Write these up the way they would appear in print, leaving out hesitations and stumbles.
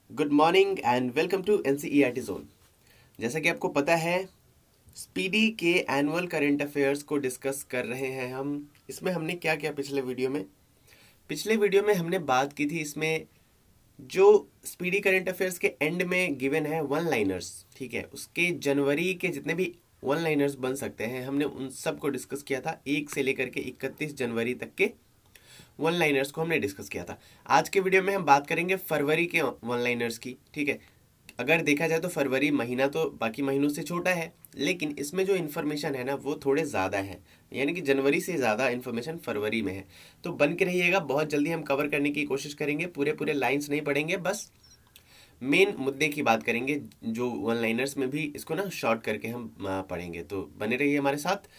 Good morning and welcome to NCERT zone. जैसा कि आपको पता है, स्पीडी के एनुअल करंट अफेयर्स को डिस्कस कर रहे हैं हम। इसमें हमने क्या किया पिछले वीडियो में हमने बात की थी। इसमें जो स्पीडी करंट अफेयर्स के एंड में गिवन है वन लाइनर्स, ठीक है, उसके जनवरी के जितने भी वन लाइनर्स बन सकते हैं हमने उन सब को डिस्कस किया था। 1 से लेकर के 31 जनवरी तक के वन लाइनर्स को हमने डिस्कस किया था। आज के वीडियो में हम बात करेंगे फरवरी के वन लाइनर्स की, ठीक है। अगर देखा जाए तो फरवरी महीना तो बाकी महीनों से छोटा है, लेकिन इसमें जो इन्फॉर्मेशन है ना वो थोड़े ज़्यादा है, यानी कि जनवरी से ज़्यादा इन्फॉर्मेशन फरवरी में है। तो बन के रहिएगा, बहुत जल्दी हम कवर करने की कोशिश करेंगे। पूरे पूरे लाइंस नहीं पढ़ेंगे, बस मेन मुद्दे की बात करेंगे। जो वन लाइनर्स में भी इसको ना शॉर्ट करके हम पढ़ेंगे, तो बने रहिए हमारे साथ।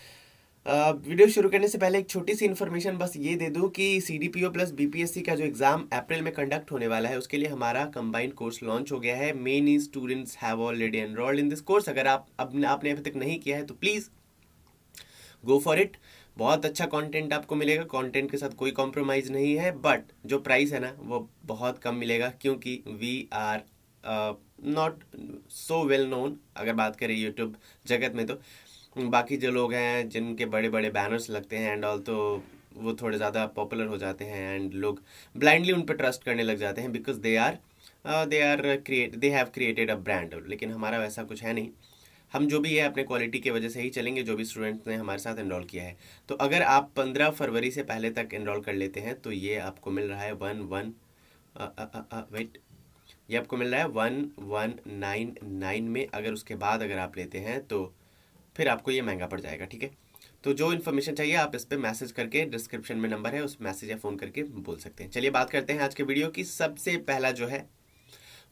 वीडियो शुरू करने से पहले एक छोटी सी इन्फॉर्मेशन बस ये दे दूं कि सीडीपीओ प्लस बीपीएससी का जो एग्जाम अप्रैल में कंडक्ट होने वाला है, उसके लिए हमारा कंबाइंड कोर्स लॉन्च हो गया है। Many students have already enrolled in this course. अगर आपने अभी तक नहीं किया है तो प्लीज़ गो फॉर इट। बहुत अच्छा कंटेंट आपको मिलेगा, कंटेंट के साथ कोई कॉम्प्रोमाइज़ नहीं है, बट जो प्राइस है ना वो बहुत कम मिलेगा, क्योंकि we are not so well known. अगर बात करें यूट्यूब जगत में, तो बाकी जो लोग हैं जिनके बड़े बड़े बैनर्स लगते हैं एंड ऑल, तो वो थोड़े ज़्यादा पॉपुलर हो जाते हैं एंड लोग ब्लाइंडली उन पर ट्रस्ट करने लग जाते हैं, because they have created a brand. लेकिन हमारा वैसा कुछ है नहीं। हम जो भी है अपने क्वालिटी की वजह से ही चलेंगे, जो भी स्टूडेंट्स ने हमारे साथ एनरोल किया है। तो अगर आप 15 फरवरी से पहले तक एनरोल कर लेते हैं तो ये आपको मिल रहा है वेट, ये आपको मिल रहा है 1199 में। अगर उसके बाद अगर आप लेते हैं तो फिर आपको ये महंगा पड़ जाएगा, ठीक है। तो जो इन्फॉर्मेशन चाहिए आप इस पर मैसेज करके, डिस्क्रिप्शन में नंबर है, उस मैसेज या फ़ोन करके बोल सकते हैं। चलिए बात करते हैं आज के वीडियो की। सबसे पहला जो है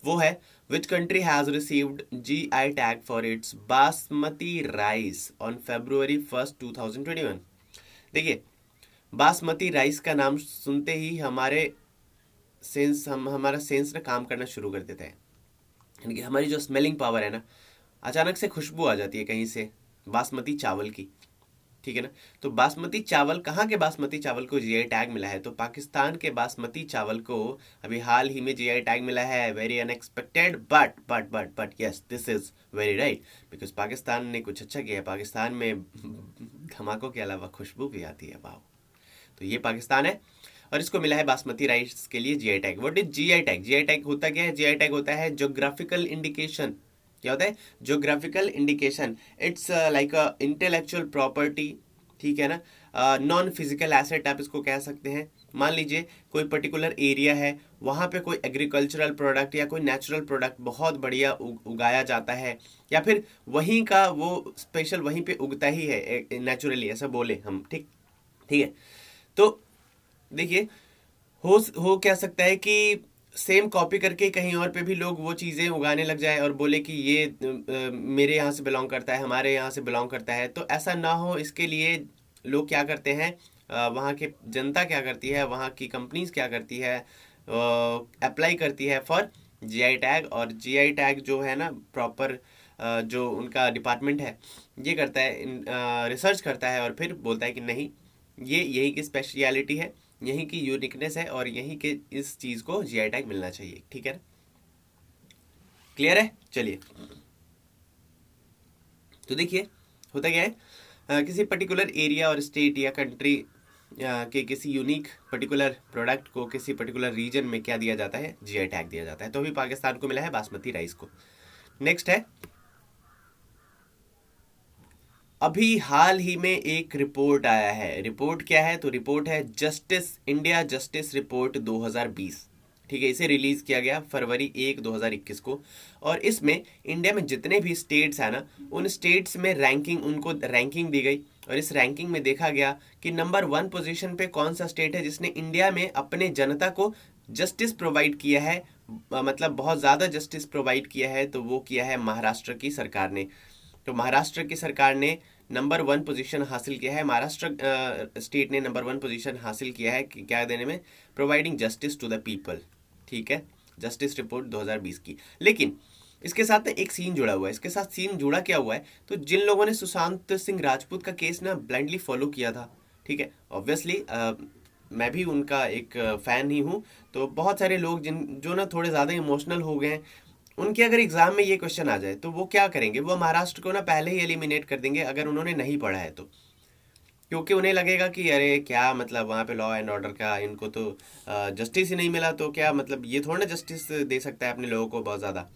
वो है, which country has received GI tag for its basmati rice on February 1, 2021। देखिए, बासमती राइस का नाम सुनते ही हमारा सेंस ना काम करना शुरू कर देता है। यानी कि हमारी जो स्मेलिंग पावर है ना, अचानक से खुशबू आ जाती है कहीं से बासमती चावल की, ठीक है ना। तो बासमती चावल, कहाँ के बासमती चावल को जीआई टैग मिला है? तो पाकिस्तान के बासमती चावल को अभी हाल ही में जीआई टैग मिला है। Very unexpected, but yes, this is very right, because Pakistan ने कुछ अच्छा किया है। पाकिस्तान में धमाकों के अलावा खुशबू भी आती है, वाह। तो ये पाकिस्तान है और इसको मिला है बासमती राइस के लिए GI tag. What is GI tag? GI tag होता क्या है? जीआई टैग होता है ज्योग्राफिकल इंडिकेशन। क्या होता है? Geographical indication. It's like a intellectual property, ठीक है ना। नॉन फिजिकल एसेट आप इसको कह सकते हैं। मान लीजिए कोई पर्टिकुलर एरिया है, वहाँ पे कोई एग्रीकल्चरल प्रोडक्ट या कोई नेचुरल प्रोडक्ट बहुत बढ़िया उगाया जाता है, या फिर वहीं का वो स्पेशल वहीं पे उगता ही है नेचुरली, ऐसा बोले हम, ठीक ठीक है। तो देखिए, हो क्या सकता है कि सेम कॉपी करके कहीं और पे भी लोग वो चीज़ें उगाने लग जाए और बोले कि ये मेरे यहाँ से बिलोंग करता है, हमारे यहाँ से बिलोंग करता है। तो ऐसा ना हो, इसके लिए लोग क्या करते हैं, वहाँ के जनता क्या करती है, वहाँ की कंपनीज क्या करती है, अप्लाई करती है फॉर जीआई टैग। और जीआई टैग जो है ना, प्रॉपर जो उनका डिपार्टमेंट है ये करता है, रिसर्च करता है और फिर बोलता है कि नहीं, ये यही की स्पेशलिटी है, यहीं की यूनिकनेस है और यहीं के इस चीज़ को जीआई टैग मिलना चाहिए, ठीक है ना। क्लियर है? चलिए, तो देखिए होता क्या है, किसी पर्टिकुलर एरिया और स्टेट या कंट्री के किसी यूनिक पर्टिकुलर प्रोडक्ट को किसी पर्टिकुलर रीजन में क्या दिया जाता है? जीआई टैग दिया जाता है। तो अभी पाकिस्तान को मिला है बासमती राइस को। नेक्स्ट है, अभी हाल ही में एक रिपोर्ट आया है। रिपोर्ट क्या है? तो रिपोर्ट है इंडिया जस्टिस रिपोर्ट 2020, ठीक है। इसे रिलीज किया गया February 1, 2021 को। और इसमें इंडिया में जितने भी स्टेट्स हैं ना, उन स्टेट्स में उनको रैंकिंग दी गई। और इस रैंकिंग में देखा गया कि नंबर 1 पोजीशन पे कौन सा स्टेट है जिसने इंडिया में अपने जनता को जस्टिस प्रोवाइड किया है, मतलब बहुत ज़्यादा जस्टिस प्रोवाइड किया है। तो वो किया है महाराष्ट्र की सरकार ने। तो महाराष्ट्र की सरकार ने नंबर 1 पोजीशन हासिल किया है। महाराष्ट्र स्टेट ने नंबर 1 पोजीशन हासिल किया है कि क्या देने में? Providing justice to the people, ठीक है। जस्टिस रिपोर्ट 2020 की। लेकिन इसके साथ ना एक सीन जुड़ा हुआ है। इसके साथ सीन जुड़ा क्या हुआ है? तो जिन लोगों ने सुशांत सिंह राजपूत का केस ना ब्लाइंडली फॉलो किया था, ठीक है, ऑब्वियसली मैं भी उनका एक फ़ैन ही हूँ। तो बहुत सारे लोग जो ना थोड़े ज़्यादा इमोशनल हो गए हैं, उनके अगर एग्ज़ाम में ये क्वेश्चन आ जाए तो वो क्या करेंगे, वो महाराष्ट्र को ना पहले ही एलिमिनेट कर देंगे अगर उन्होंने नहीं पढ़ा है तो। क्योंकि उन्हें लगेगा कि अरे क्या मतलब वहाँ पे लॉ एंड ऑर्डर का, इनको तो जस्टिस ही नहीं मिला, तो क्या मतलब ये थोड़ा ना जस्टिस दे सकता है अपने लोगों को बहुत ज़्यादा।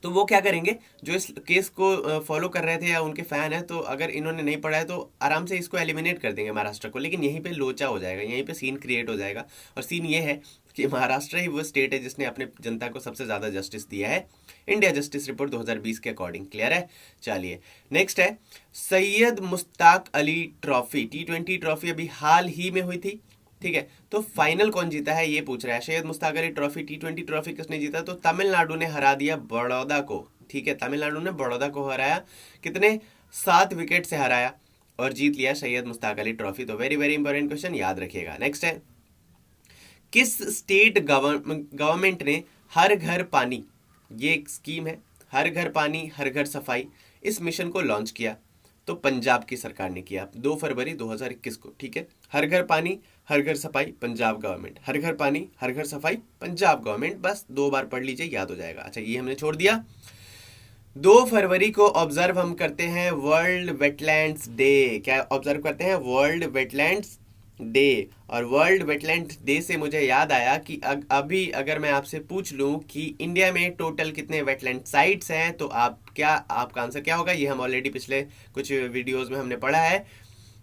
तो वो क्या करेंगे, जो इस केस को फॉलो कर रहे थे या उनके फैन है, तो अगर इन्होंने नहीं पढ़ा है तो आराम से इसको एलिमिनेट कर देंगे महाराष्ट्र को। लेकिन यहीं पे लोचा हो जाएगा, यहीं पे सीन क्रिएट हो जाएगा। और सीन ये है कि महाराष्ट्र ही वो स्टेट है जिसने अपने जनता को सबसे ज़्यादा जस्टिस दिया है, इंडिया जस्टिस रिपोर्ट 2020 के अकॉर्डिंग। क्लियर है? चलिए नेक्स्ट है Syed Mushtaq Ali trophy, T20 trophy अभी हाल ही में हुई थी। ठीक है, तो फाइनल कौन जीता है ये पूछ रहा है। Syed Mushtaq Ali trophy T20 trophy किसने जीता? तो तमिलनाडु ने हरा दिया बड़ौदा को। ठीक है, तमिलनाडु ने बड़ौदा को हराया, कितने 7 विकेट से हराया और जीत लिया सैयद मुश्ताक अली ट्रॉफी। तो वेरी वेरी इंपॉर्टेंट क्वेश्चन, याद रखिएगा। नेक्स्ट है किस स्टेट गवर्नमेंट ने हर घर पानी, ये एक स्कीम है, हर घर पानी हर घर सफाई, इस मिशन को लॉन्च किया? तो पंजाब की सरकार ने किया 2 फरवरी 2021 को। ठीक है, हर घर पानी हर घर सफाई पंजाब गवर्नमेंट, हर घर पानी हर घर सफाई पंजाब गवर्नमेंट, बस 2 बार पढ़ लीजिए, याद हो जाएगा। अच्छा, ये हमने छोड़ दिया। 2 फरवरी को ऑब्जर्व हम करते हैं वर्ल्ड वेटलैंड्स डे। क्या ऑब्जर्व करते हैं? World wetlands day. और वर्ल्ड वेटलैंड डे से मुझे याद आया कि अभी अगर मैं आपसे पूछ लूं कि इंडिया में टोटल कितने वेटलैंड साइट्स हैं, तो आपका आंसर क्या होगा? ये हम ऑलरेडी पिछले कुछ वीडियोस में हमने पढ़ा है।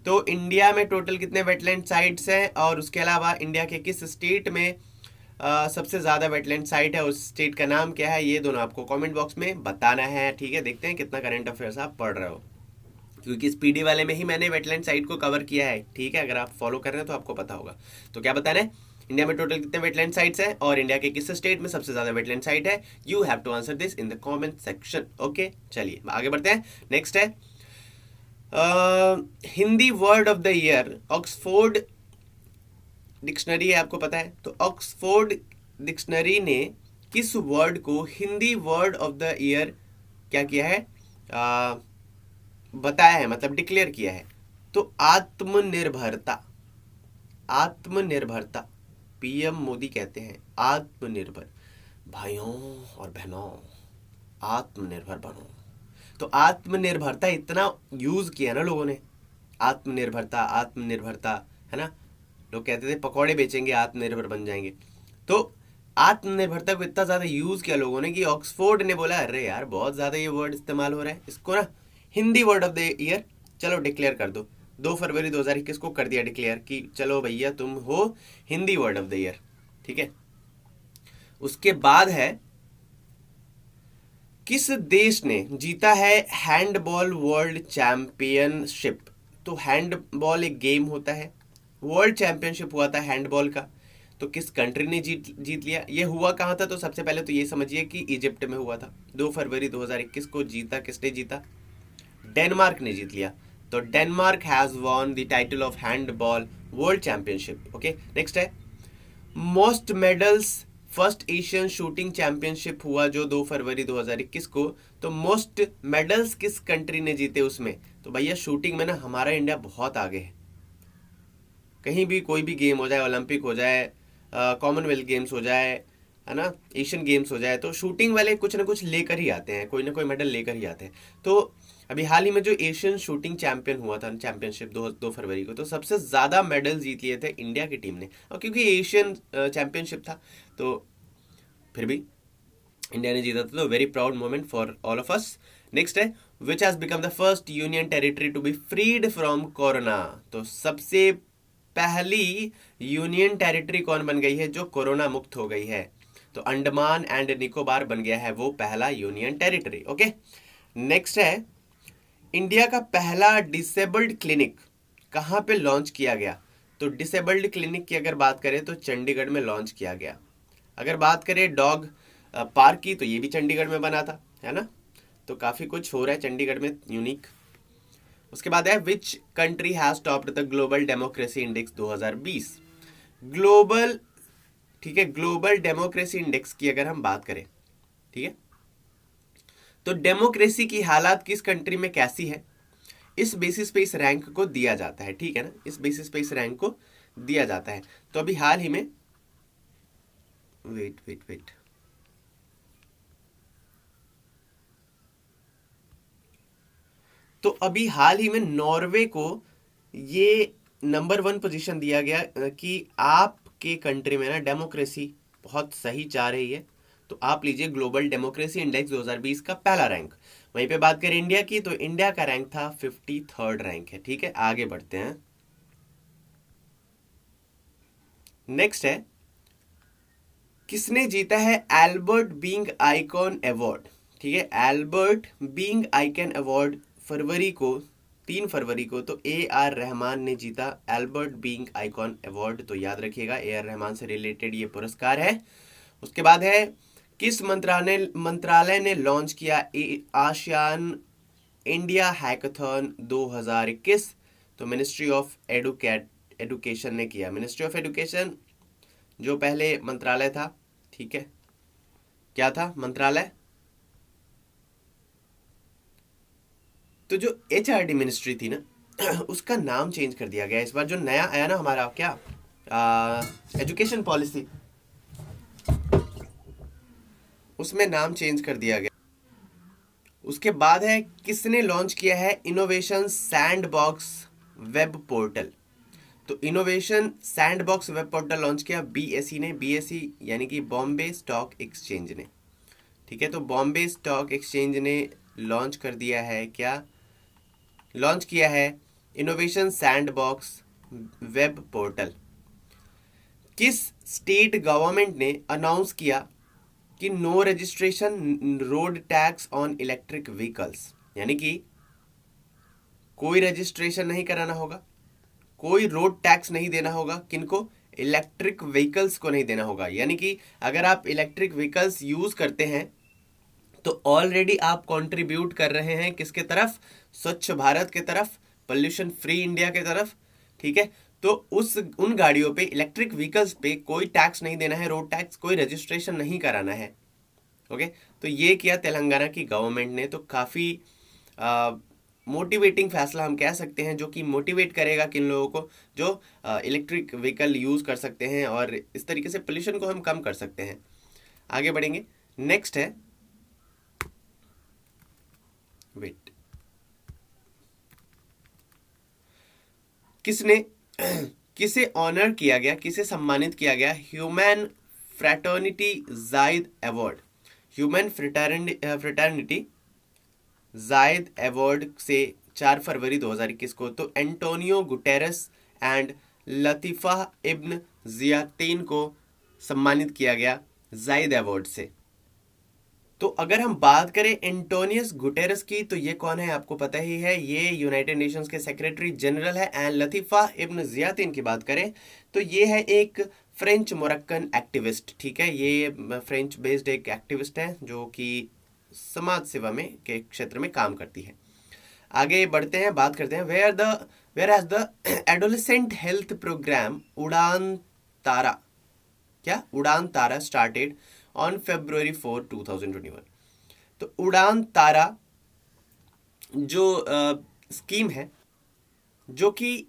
तो इंडिया में टोटल कितने वेटलैंड साइट्स हैं, और उसके अलावा इंडिया के किस स्टेट में सबसे ज़्यादा वेटलैंड साइट है, उस स्टेट का नाम क्या है, ये दोनों आपको कमेंट बॉक्स में बताना है। ठीक है, देखते हैं कितना करंट अफेयर्स आप पढ़ रहे हो, क्योंकि इस पीडी वाले में ही मैंने वेटलैंड साइट को कवर किया है। ठीक है, अगर आप फॉलो कर रहे हैं तो आपको पता होगा। तो क्या बताना है? इंडिया में टोटल कितने वेटलैंड साइट्स हैं और इंडिया के किस स्टेट में सबसे ज्यादा वेटलैंड साइट है। You have to answer this in the comment section. Okay, चलिए आगे बढ़ते हैं। नेक्स्ट है Hindi word of the year, Oxford dictionary है, आपको पता है। तो ऑक्सफोर्ड डिक्शनरी ने किस वर्ड को Hindi word of the year क्या किया है, बताया है, मतलब डिक्लेयर किया है। तो आत्मनिर्भरता, आत्मनिर्भरता, पीएम मोदी कहते हैं आत्मनिर्भर। भाइयों और बहनों, आत्मनिर्भर बनो। तो आत्मनिर्भरता इतना यूज किया ना लोगों ने, आत्मनिर्भरता आत्मनिर्भरता, है ना। लोग कहते थे पकौड़े बेचेंगे आत्मनिर्भर बन जाएंगे। तो आत्मनिर्भरता को इतना ज्यादा यूज किया लोगों ने कि ऑक्सफोर्ड ने बोला अरे यार बहुत ज्यादा ये वर्ड इस्तेमाल हो रहा है, इसको ना Hindi word of the year चलो डिक्लेयर कर दो। 2 फरवरी 2021 को कर दिया डिक्लेयर कि चलो भैया तुम हो Hindi word of the year. ठीक है, उसके बाद है किस देश ने जीता है हैंडबॉल वर्ल्ड चैंपियनशिप। तो हैंडबॉल एक गेम होता है, वर्ल्ड चैंपियनशिप हुआ था हैंडबॉल का, तो किस कंट्री ने जीत लिया? ये हुआ कहाँ था? तो सबसे पहले तो ये समझिए कि इजिप्ट में हुआ था। 2 फरवरी 2021 को जीता, किसने जीता? डेनमार्क ने जीत लिया। तो Denmark has won the title of handball world championship. Okay, next है most medals first Asian shooting championship हुआ जो 2 फरवरी 2021 को। तो मोस्ट मेडल्स किस कंट्री ने जीते उसमें? तो भैया शूटिंग में ना हमारा इंडिया बहुत आगे है। कहीं भी कोई भी गेम हो जाए, ओलंपिक हो जाए, कॉमनवेल्थ गेम्स हो जाए, है ना, एशियन गेम्स हो जाए, तो शूटिंग वाले कुछ ना कुछ लेकर ही आते हैं, कोई ना कोई मेडल लेकर ही आते हैं। तो अभी हाल ही में जो एशियन शूटिंग चैंपियन हुआ था चैंपियनशिप 2 फरवरी को, तो सबसे ज़्यादा मेडल जीत लिए थे इंडिया की टीम ने। और क्योंकि एशियन चैंपियनशिप था तो फिर भी इंडिया ने जीता था, तो very proud moment for all of us. Next है which has become the first union territory to be freed from corona. तो सबसे पहली यूनियन टेरिटरी कौन बन गई है जो कोरोना मुक्त हो गई है? तो अंडमान एंड निकोबार बन गया है वो पहला यूनियन टेरिटरी। ओके, नेक्स्ट है इंडिया का पहला डिसेबल्ड क्लिनिक कहाँ पे लॉन्च किया गया? तो डिसेबल्ड क्लिनिक की अगर बात करें तो चंडीगढ़ में लॉन्च किया गया। अगर बात करें डॉग पार्क की, तो ये भी चंडीगढ़ में बना था, है ना। तो काफ़ी कुछ हो रहा है चंडीगढ़ में यूनिक। उसके बाद है which country has topped the global democracy index 2020। Global, ठीक है, ग्लोबल डेमोक्रेसी इंडेक्स की अगर हम बात करें, ठीक है, तो डेमोक्रेसी की हालात किस कंट्री में कैसी है, इस बेसिस पे इस रैंक को दिया जाता है। ठीक है ना, इस बेसिस पे इस रैंक को दिया जाता है। तो अभी हाल ही में वेट वेट वेट तो अभी हाल ही में नॉर्वे को ये नंबर 1 पोजीशन दिया गया कि आपके कंट्री में ना डेमोक्रेसी बहुत सही जा रही है, तो आप लीजिए ग्लोबल डेमोक्रेसी इंडेक्स 2020 का पहला रैंक। वहीं पे बात करें इंडिया की, तो इंडिया का रैंक था 53rd रैंक है। ठीक है, आगे बढ़ते हैं। नेक्स्ट है, किसने जीता है एल्बर्ट बीइंग आइकॉन अवार्ड। ठीक है, एल्बर्ट बीइंग आइकॉन अवार्ड फरवरी को 3 फरवरी को तो ए आर रहमान ने जीता एल्बर्ट बीइंग आइकॉन अवार्ड। तो याद रखिएगा, ए आर रहमान से रिलेटेड ये पुरस्कार है। उसके बाद है, किस मंत्रालय ने लॉन्च किया आसियान इंडिया हैकाथॉन 2021। तो मिनिस्ट्री ऑफ एडुकेशन ने किया। मिनिस्ट्री ऑफ एडुकेशन जो पहले मंत्रालय था, ठीक है, क्या था मंत्रालय, तो जो एचआरडी मिनिस्ट्री थी ना उसका नाम चेंज कर दिया गया इस बार। जो नया आया ना हमारा क्या एजुकेशन पॉलिसी, उसमें नाम चेंज कर दिया गया। उसके बाद है, किसने लॉन्च किया है इनोवेशन सैंडबॉक्स वेब पोर्टल। तो innovation sandbox web portal launch किया बीएसई ने। बीएसई यानी कि बॉम्बे स्टॉक एक्सचेंज ने। ठीक है, तो बॉम्बे स्टॉक एक्सचेंज ने लॉन्च कर दिया है, क्या लॉन्च किया है, इनोवेशन सैंडबॉक्स वेब पोर्टल। किस स्टेट गवर्नमेंट ने अनाउंस किया कि no registration road tax on electric vehicles, यानी कि कोई रजिस्ट्रेशन नहीं कराना होगा, कोई रोड टैक्स नहीं देना होगा, किनको, इलेक्ट्रिक व्हीकल्स को नहीं देना होगा। यानी कि अगर आप इलेक्ट्रिक व्हीकल्स यूज करते हैं तो ऑलरेडी आप कंट्रीब्यूट कर रहे हैं किसके तरफ, स्वच्छ भारत के तरफ, पोल्यूशन फ्री इंडिया के तरफ। ठीक है, तो उन गाड़ियों पे, इलेक्ट्रिक व्हीकल्स पे कोई टैक्स नहीं देना है, रोड टैक्स, कोई रजिस्ट्रेशन नहीं कराना है। ओके, तो ये किया तेलंगाना की गवर्नमेंट ने। तो काफ़ी मोटिवेटिंग फैसला हम कह सकते हैं, जो कि मोटिवेट करेगा किन लोगों को, जो इलेक्ट्रिक व्हीकल यूज़ कर सकते हैं, और इस तरीके से पोल्यूशन को हम कम कर सकते हैं। आगे बढ़ेंगे। नेक्स्ट है, वेट, किसे ऑनर किया गया, किसे सम्मानित किया गया ह्यूमन फ्रेटर्निटी जायद अवार्ड। ह्यूमन फ्रेटर्निटी जायद अवार्ड से 4 फरवरी 2021 को तो एंटोनियो गुटेरेस एंड लतीफ़ा इब्न जियातीन को सम्मानित किया गया जायद अवार्ड से। तो अगर हम बात करें एंटोनियस गुटेरेस की, तो ये कौन है आपको पता ही है, ये यूनाइटेड नेशंस के सेक्रेटरी जनरल है। एंड लतीफ़ा इब्न जियातीन की बात करें तो ये है एक फ्रेंच मोरक्कन एक्टिविस्ट। ठीक है, ये फ्रेंच बेस्ड एक एक्टिविस्ट है जो कि समाज सेवा में के क्षेत्र में काम करती है। आगे बढ़ते हैं, बात करते हैं, where as the adolescent health program Udaan Tara, क्या उड़ान तारा स्टार्टेड ऑन February 4, 2021। तो उड़ान तारा जो स्कीम है, जो कि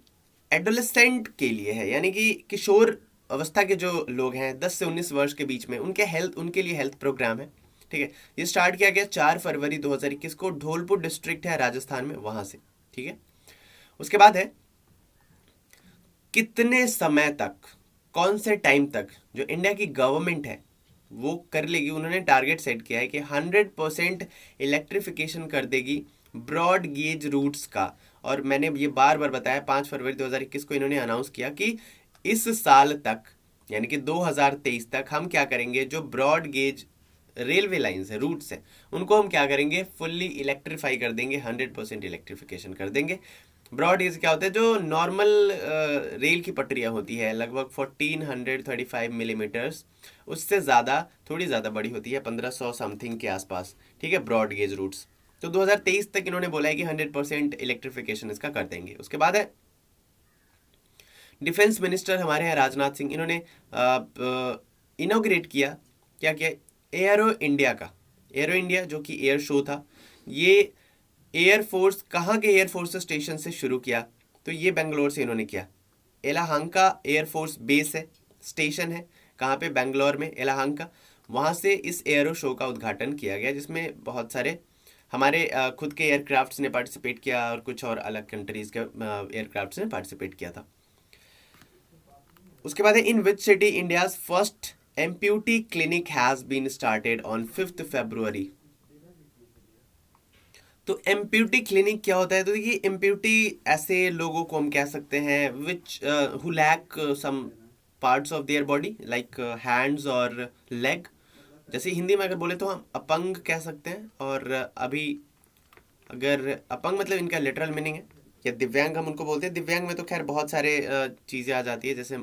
एडोलेसेंट के लिए है, यानी कि किशोर अवस्था के जो लोग हैं 10 से 19 वर्ष के बीच में, उनके लिए हेल्थ प्रोग्राम है। ठीक है, ये स्टार्ट किया गया 4 फरवरी 2021 को, धौलपुर डिस्ट्रिक्ट है राजस्थान में, वहां से। ठीक है, उसके बाद है, कितने समय तक, कौन से टाइम तक जो इंडिया की गवर्नमेंट है वो कर लेगी, उन्होंने टारगेट सेट किया है कि 100% इलेक्ट्रिफिकेशन कर देगी ब्रॉड गेज रूट्स का। और मैंने ये बार बार बताया, 5 फरवरी 2021 को इन्होंने अनाउंस किया कि इस साल तक, यानी कि 2023 तक हम क्या करेंगे, जो ब्रॉड गेज रेलवे लाइन्स है, रूट्स है, उनको हम क्या करेंगे, फुल्ली इलेक्ट्रीफाई कर देंगे, 100% इलेक्ट्रिफिकेशन कर देंगे। ब्रॉड गेज क्या होता है, जो नॉर्मल रेल की पटरियाँ होती है लगभग 1435 मिलीमीटर्स, उससे ज़्यादा, थोड़ी ज़्यादा बड़ी होती है, 1500 समथिंग के आसपास। ठीक है, ब्रॉड गेज रूट्स। तो 2023 तक इन्होंने बोला है कि 100% इलेक्ट्रिफिकेशन इसका कर देंगे। उसके बाद है, डिफेंस मिनिस्टर हमारे हैं राजनाथ सिंह, इन्होंने इनोग्रेट किया, क्या किया, एयरो इंडिया का। एयरो इंडिया जो कि एयर शो था, ये एयरफोर्स, कहाँ के एयरफोर्स स्टेशन से शुरू किया, तो ये बेंगलोर से इन्होंने किया। एलाहांका एयरफोर्स बेस है, स्टेशन है, कहाँ पे, बेंगलोर में, एलाहांका। वहाँ से इस एयरो शो का उद्घाटन किया गया, जिसमें बहुत सारे हमारे खुद के एयरक्राफ्ट्स ने पार्टिसिपेट किया और कुछ और अलग कंट्रीज के एयरक्राफ्ट्स ने पार्टिसिपेट किया था। उसके बाद है, in which city India's first amputee clinic has been started on 5 February. तो एम्प्यूटी क्लिनिक क्या होता है? तो देखिए, एम्प्यूटी ऐसे लोगों को हम कह सकते हैं which who lack some parts of their body, like hands और लेग। जैसे हिंदी में अगर बोले तो हम अपंग कह सकते हैं। और अभी अगर अपंग मतलब इनका लिटरल मीनिंग है, या दिव्यांग हम उनको बोलते हैं। दिव्यांग में तो खैर बहुत सारे चीज़ें आ जाती है, जैसे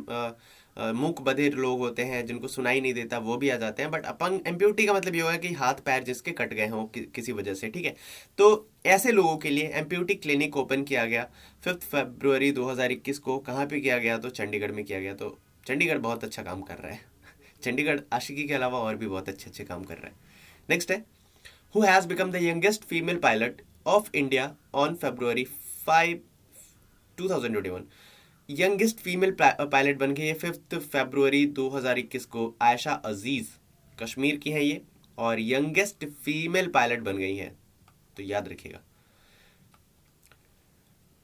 मूक बधिर लोग होते हैं जिनको सुनाई नहीं देता, वो भी आ जाते हैं। बट अपंग एम्प्यूटी का मतलब ये होगा कि हाथ पैर जिसके कट गए हों किसी वजह से, ठीक है। तो ऐसे लोगों के लिए एम्प्यूटी क्लिनिक ओपन किया गया 5 फरवरी 2021 को। कहाँ पे किया गया? तो चंडीगढ़ में किया गया। तो चंडीगढ़ बहुत अच्छा काम कर रहा है। चंडीगढ़ आशिकी के अलावा और भी बहुत अच्छे अच्छे काम कर रहा है। नेक्स्ट है, who has become the youngest female pilot of India on February 5, 2021। Youngest female pilot बन गई है 5 फरवरी 2021 को आयशा अजीज, कश्मीर की है ये, और यंगेस्ट फीमेल पायलट बन गई है, तो याद रखिएगा।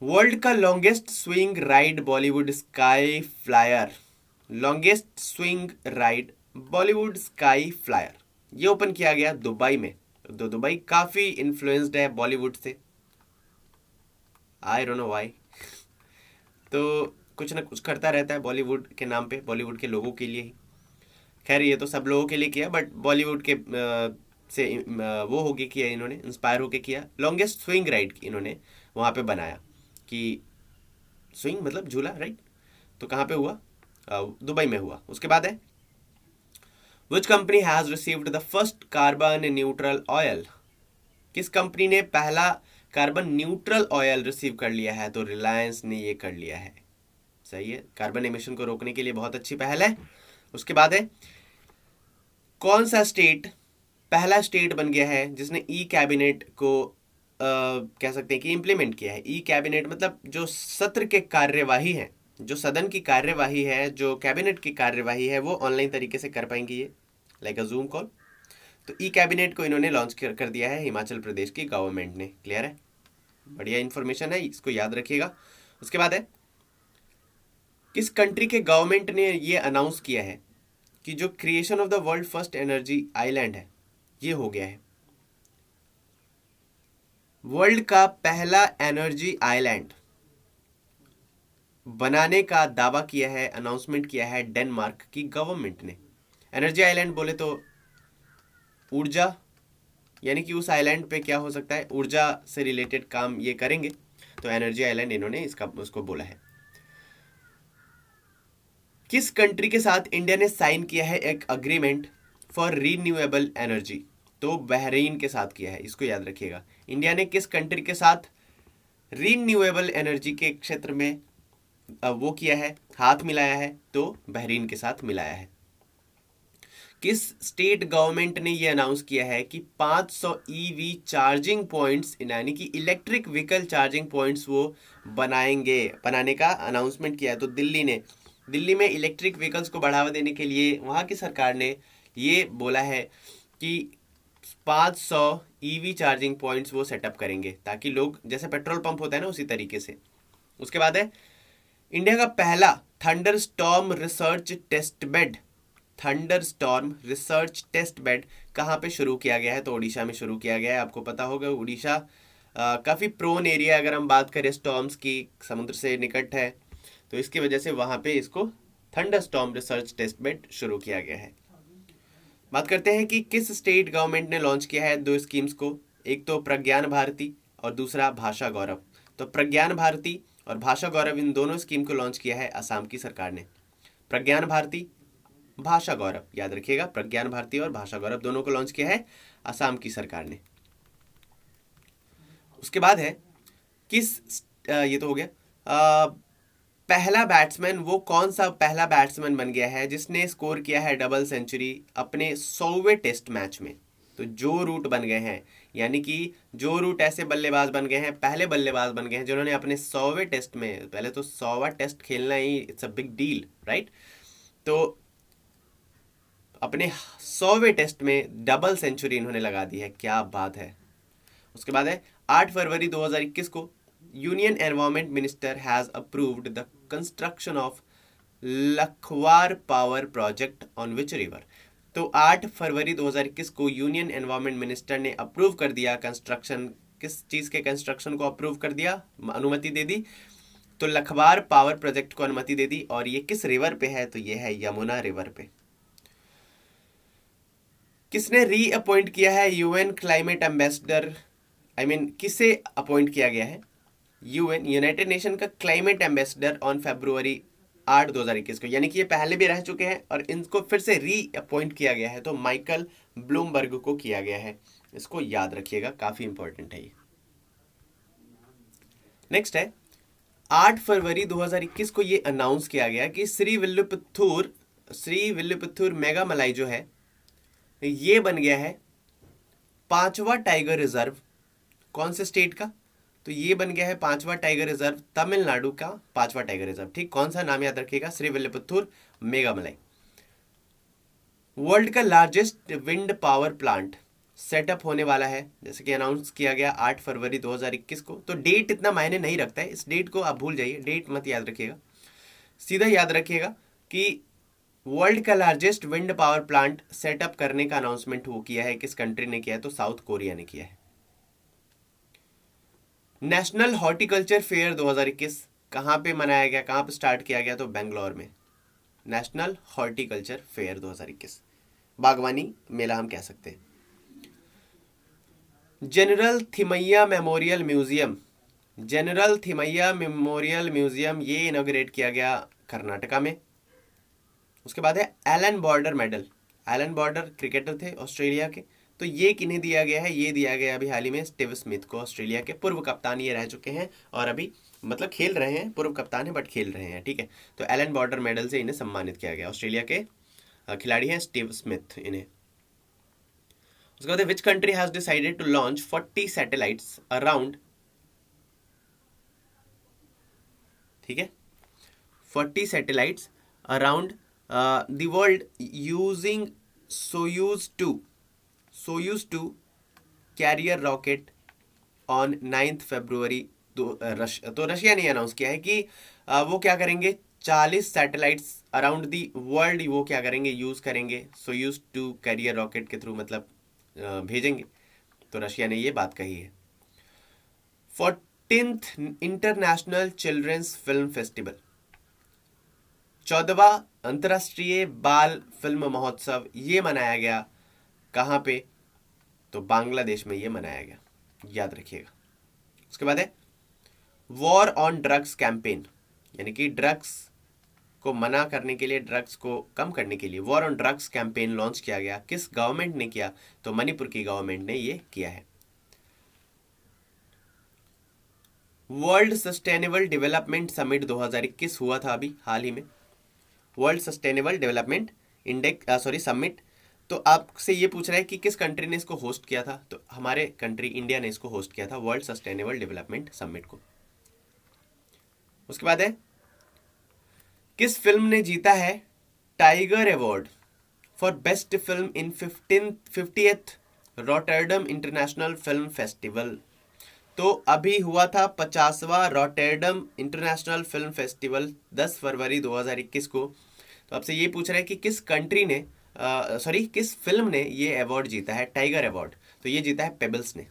वर्ल्ड का longest swing ride Bollywood sky flyer, longest swing ride Bollywood sky flyer, ये ओपन किया गया दुबई में। तो दुबई काफी इन्फ्लुएंस्ड है बॉलीवुड से, आई डोंट नो व्हाई। तो कुछ ना कुछ करता रहता है बॉलीवुड के नाम पे, बॉलीवुड के लोगों के लिए ही। खैर ये तो सब लोगों के लिए किया, बट बॉलीवुड के से वो होके किया इन्होंने, इंस्पायर होके किया। लॉन्गेस्ट स्विंग राइड इन्होंने वहाँ पे बनाया, कि स्विंग मतलब झूला, राइट। तो कहाँ पे हुआ? दुबई में हुआ। उसके बाद है, which company has received the first carbon neutral oil, किस कंपनी ने पहला कार्बन न्यूट्रल ऑयल रिसीव कर लिया है? तो रिलायंस ने ये कर लिया है। सही है, कार्बन एमिशन को रोकने के लिए बहुत अच्छी पहल है। उसके बाद है, कौन सा स्टेट पहला स्टेट बन गया है जिसने ई कैबिनेट को कह सकते हैं कि इम्प्लीमेंट किया है? ई कैबिनेट मतलब जो सत्र के कार्यवाही है, जो सदन की कार्यवाही है, जो कैबिनेट की कार्यवाही है, वो ऑनलाइन तरीके से कर पाएंगे ये, लाइक अ जूम कॉल। तो ई कैबिनेट को इन्होंने लॉन्च कर दिया है हिमाचल प्रदेश की गवर्नमेंट ने। क्लियर है, बढ़िया इन्फॉर्मेशन है, इसको याद रखिएगा। उसके बाद है, किस कंट्री के गवर्नमेंट ने ये अनाउंस किया है कि जो creation of the world first energy island है, ये हो गया है। वर्ल्ड का पहला एनर्जी आइलैंड बनाने का दावा किया है, अनाउंसमेंट किया है डेनमार्क की गवर्नमेंट ने। एनर्जी आइलैंड बोले तो ऊर्जा, यानी कि उस आइलैंड पे क्या हो सकता है, ऊर्जा से रिलेटेड काम ये करेंगे। तो एनर्जी आइलैंड इन्होंने उसको बोला है। किस कंट्री के साथ इंडिया ने साइन किया है एक अग्रीमेंट फॉर रीन्यूएबल एनर्जी? तो बहरीन के साथ किया है, इसको याद रखिएगा। इंडिया ने किस कंट्री के साथ रीन्यूएबल एनर्जी के क्षेत्र में वो किया है, हाथ मिलाया है? तो बहरीन के साथ मिलाया है। किस स्टेट गवर्नमेंट ने ये अनाउंस किया है कि 500 ईवी चार्जिंग पॉइंट्स, यानी कि इलेक्ट्रिक व्हीकल चार्जिंग पॉइंट्स वो बनाने का अनाउंसमेंट किया है? तो दिल्ली में इलेक्ट्रिक व्हीकल्स को बढ़ावा देने के लिए वहाँ की सरकार ने ये बोला है कि 500 ईवी चार्जिंग पॉइंट्स वो सेटअप करेंगे, ताकि लोग, जैसे पेट्रोल पंप होता है ना, उसी तरीके से। उसके बाद है, इंडिया का पहला thunder storm research test bed, thunder storm research test bed कहाँ पे शुरू किया गया है? तो उड़ीसा में शुरू किया गया है। आपको पता होगा उड़ीसा काफ़ी प्रोन एरिया, अगर हम बात करें स्टॉर्म्स की, समुद्र से निकट है, तो इसकी वजह से वहाँ पे इसको thunder storm research test bed शुरू किया गया है। बात करते हैं कि किस स्टेट गवर्नमेंट ने लॉन्च किया है 2 स्कीम्स को, एक तो प्रज्ञान भारती और दूसरा भाषा गौरव। तो प्रज्ञान भारती और भाषा गौरव, इन दोनों स्कीम को लॉन्च किया है असम की सरकार ने। प्रज्ञान भारती, भाषा गौरव, याद रखिएगा, प्रज्ञान भारती और भाषा गौरव दोनों को लॉन्च किया है असम की सरकार ने। उसके बाद है, ये तो हो गया। पहला बैट्समैन, वो कौन सा पहला बैट्समैन बन गया है जिसने स्कोर किया है डबल सेंचुरी अपने 100वें टेस्ट मैच में? तो जो रूट बन गए हैं, यानी कि जो रूट ऐसे बल्लेबाज बन गए हैं, पहले बल्लेबाज बन गए हैं जिन्होंने अपने 100वें टेस्ट में, पहले तो 100वां टेस्ट खेलना ही it's a big deal right, तो अपने 100वें टेस्ट में डबल सेंचुरी इन्होंने लगा दी है, क्या बात है। उसके बाद है 8 फरवरी 2021 को union environment minister has approved the construction of Lakhwar power project on which river. तो 8 फरवरी 2021 को यूनियन एनवायरमेंट मिनिस्टर ने अप्रूव कर दिया कंस्ट्रक्शन, किस चीज के कंस्ट्रक्शन को अप्रूव कर दिया, अनुमति दे दी, तो लखवार पावर प्रोजेक्ट को अनुमति दे दी। और ये किस रिवर पे है, तो ये है यमुना रिवर पे। किसने रीअपॉइंट किया है यूएन क्लाइमेट एम्बेसडर, किसे अपॉइंट किया गया है यूएन यूनाइटेड नेशन का क्लाइमेट एम्बेसडर ऑन फरवरी 8 2021 को, यानी कि ये पहले भी रह चुके हैं और इनको फिर से रीअपॉइंट किया गया है, तो माइकल ब्लूमबर्ग को किया गया है। इसको याद रखिएगा, काफी इंपॉर्टेंट है ये। नेक्स्ट है 8 फरवरी 2021 को ये अनाउंस किया गया कि श्री विल्लुपुत्तूर मेगा मलाई जो है ये बन गया है 5वां टाइगर रिजर्व। कौन से स्टेट का, तो ये बन गया है 5वां टाइगर रिजर्व, तमिलनाडु का 5वां टाइगर रिजर्व। ठीक, कौन सा नाम याद रखिएगा, श्री विल्लुपुत्तूर मेगा मलाई। वर्ल्ड का largest wind power plant setup होने वाला है, जैसे कि अनाउंस किया गया 8 फरवरी 2021 को। तो डेट इतना मायने नहीं रखता है, इस डेट को आप भूल जाइए, डेट मत याद रखिएगा, सीधा याद रखिएगा कि वर्ल्ड का largest wind power plant setup करने का अनाउंसमेंट वो किया है, किस कंट्री ने किया है, तो साउथ कोरिया ने किया है। नेशनल हॉर्टिकल्चर फेयर 2021 कहाँ पे मनाया गया, कहाँ पे स्टार्ट किया गया, तो बेंगलोर में। नेशनल हॉर्टिकल्चर फेयर 2021, बागवानी मेला हम कह सकते हैं। General Thimayya memorial museum, general Thimayya memorial museum ये इनॉग्रेट किया गया कर्नाटका में। उसके बाद है Allan Border medal, Allan Border cricketer थे ऑस्ट्रेलिया के, तो ये किन्हें दिया गया है, ये दिया गया अभी हाल ही में स्टीव स्मिथ को, ऑस्ट्रेलिया के पूर्व कप्तान ये रह चुके हैं और अभी मतलब खेल रहे हैं, पूर्व कप्तान है बट खेल रहे हैं, ठीक है। तो एलन बॉर्डर मेडल से इन्हें सम्मानित किया गया, ऑस्ट्रेलिया के खिलाड़ी हैं स्टीव स्मिथ इन्हें। उसके बाद which country has decided to launch 40 satellites around, ठीक है, 40 satellites around the world using Soyuz 2 carrier rocket on 9 February. तो रशिया ने अनाउंस किया है कि वो क्या करेंगे, 40 सैटेलाइट्स अराउंड दी वर्ल्ड वो क्या करेंगे, यूज करेंगे सोयूज 2 कैरियर रॉकेट के थ्रू, मतलब भेजेंगे। तो रशिया ने ये बात कही है। 14th international children's film festival, 14वां अंतर्राष्ट्रीय बाल फिल्म महोत्सव ये मनाया गया कहाँ पे, तो बांग्लादेश में ये मनाया गया, याद रखिएगा। उसके बाद है वॉर ऑन ड्रग्स कैंपेन, यानी कि ड्रग्स को मना करने के लिए, ड्रग्स को कम करने के लिए war on drugs campaign launch किया गया। किस गवर्नमेंट ने किया, तो मणिपुर की गवर्नमेंट ने ये किया है। वर्ल्ड सस्टेनेबल डेवलपमेंट समिट 2021 हुआ था अभी हाल ही में, वर्ल्ड सस्टेनेबल डेवलपमेंट समिट। तो आपसे ये पूछ रहा है कि किस कंट्री ने इसको होस्ट किया था, तो हमारे कंट्री इंडिया ने इसको होस्ट किया था, वर्ल्ड सस्टेनेबल डेवलपमेंट समिट को। उसके बाद है किस फिल्म ने जीता है tiger award for best film in 50th Rotterdam international film festival. तो अभी हुआ था 50वां रॉटरडम इंटरनेशनल फिल्म फेस्टिवल 10 फरवरी 2021 को। तो आपसे ये पूछ रहा है कि किस कंट्री ने किस फिल्म ने ये अवार्ड जीता है, टाइगर अवार्ड, तो ये जीता है पेबल्स ने।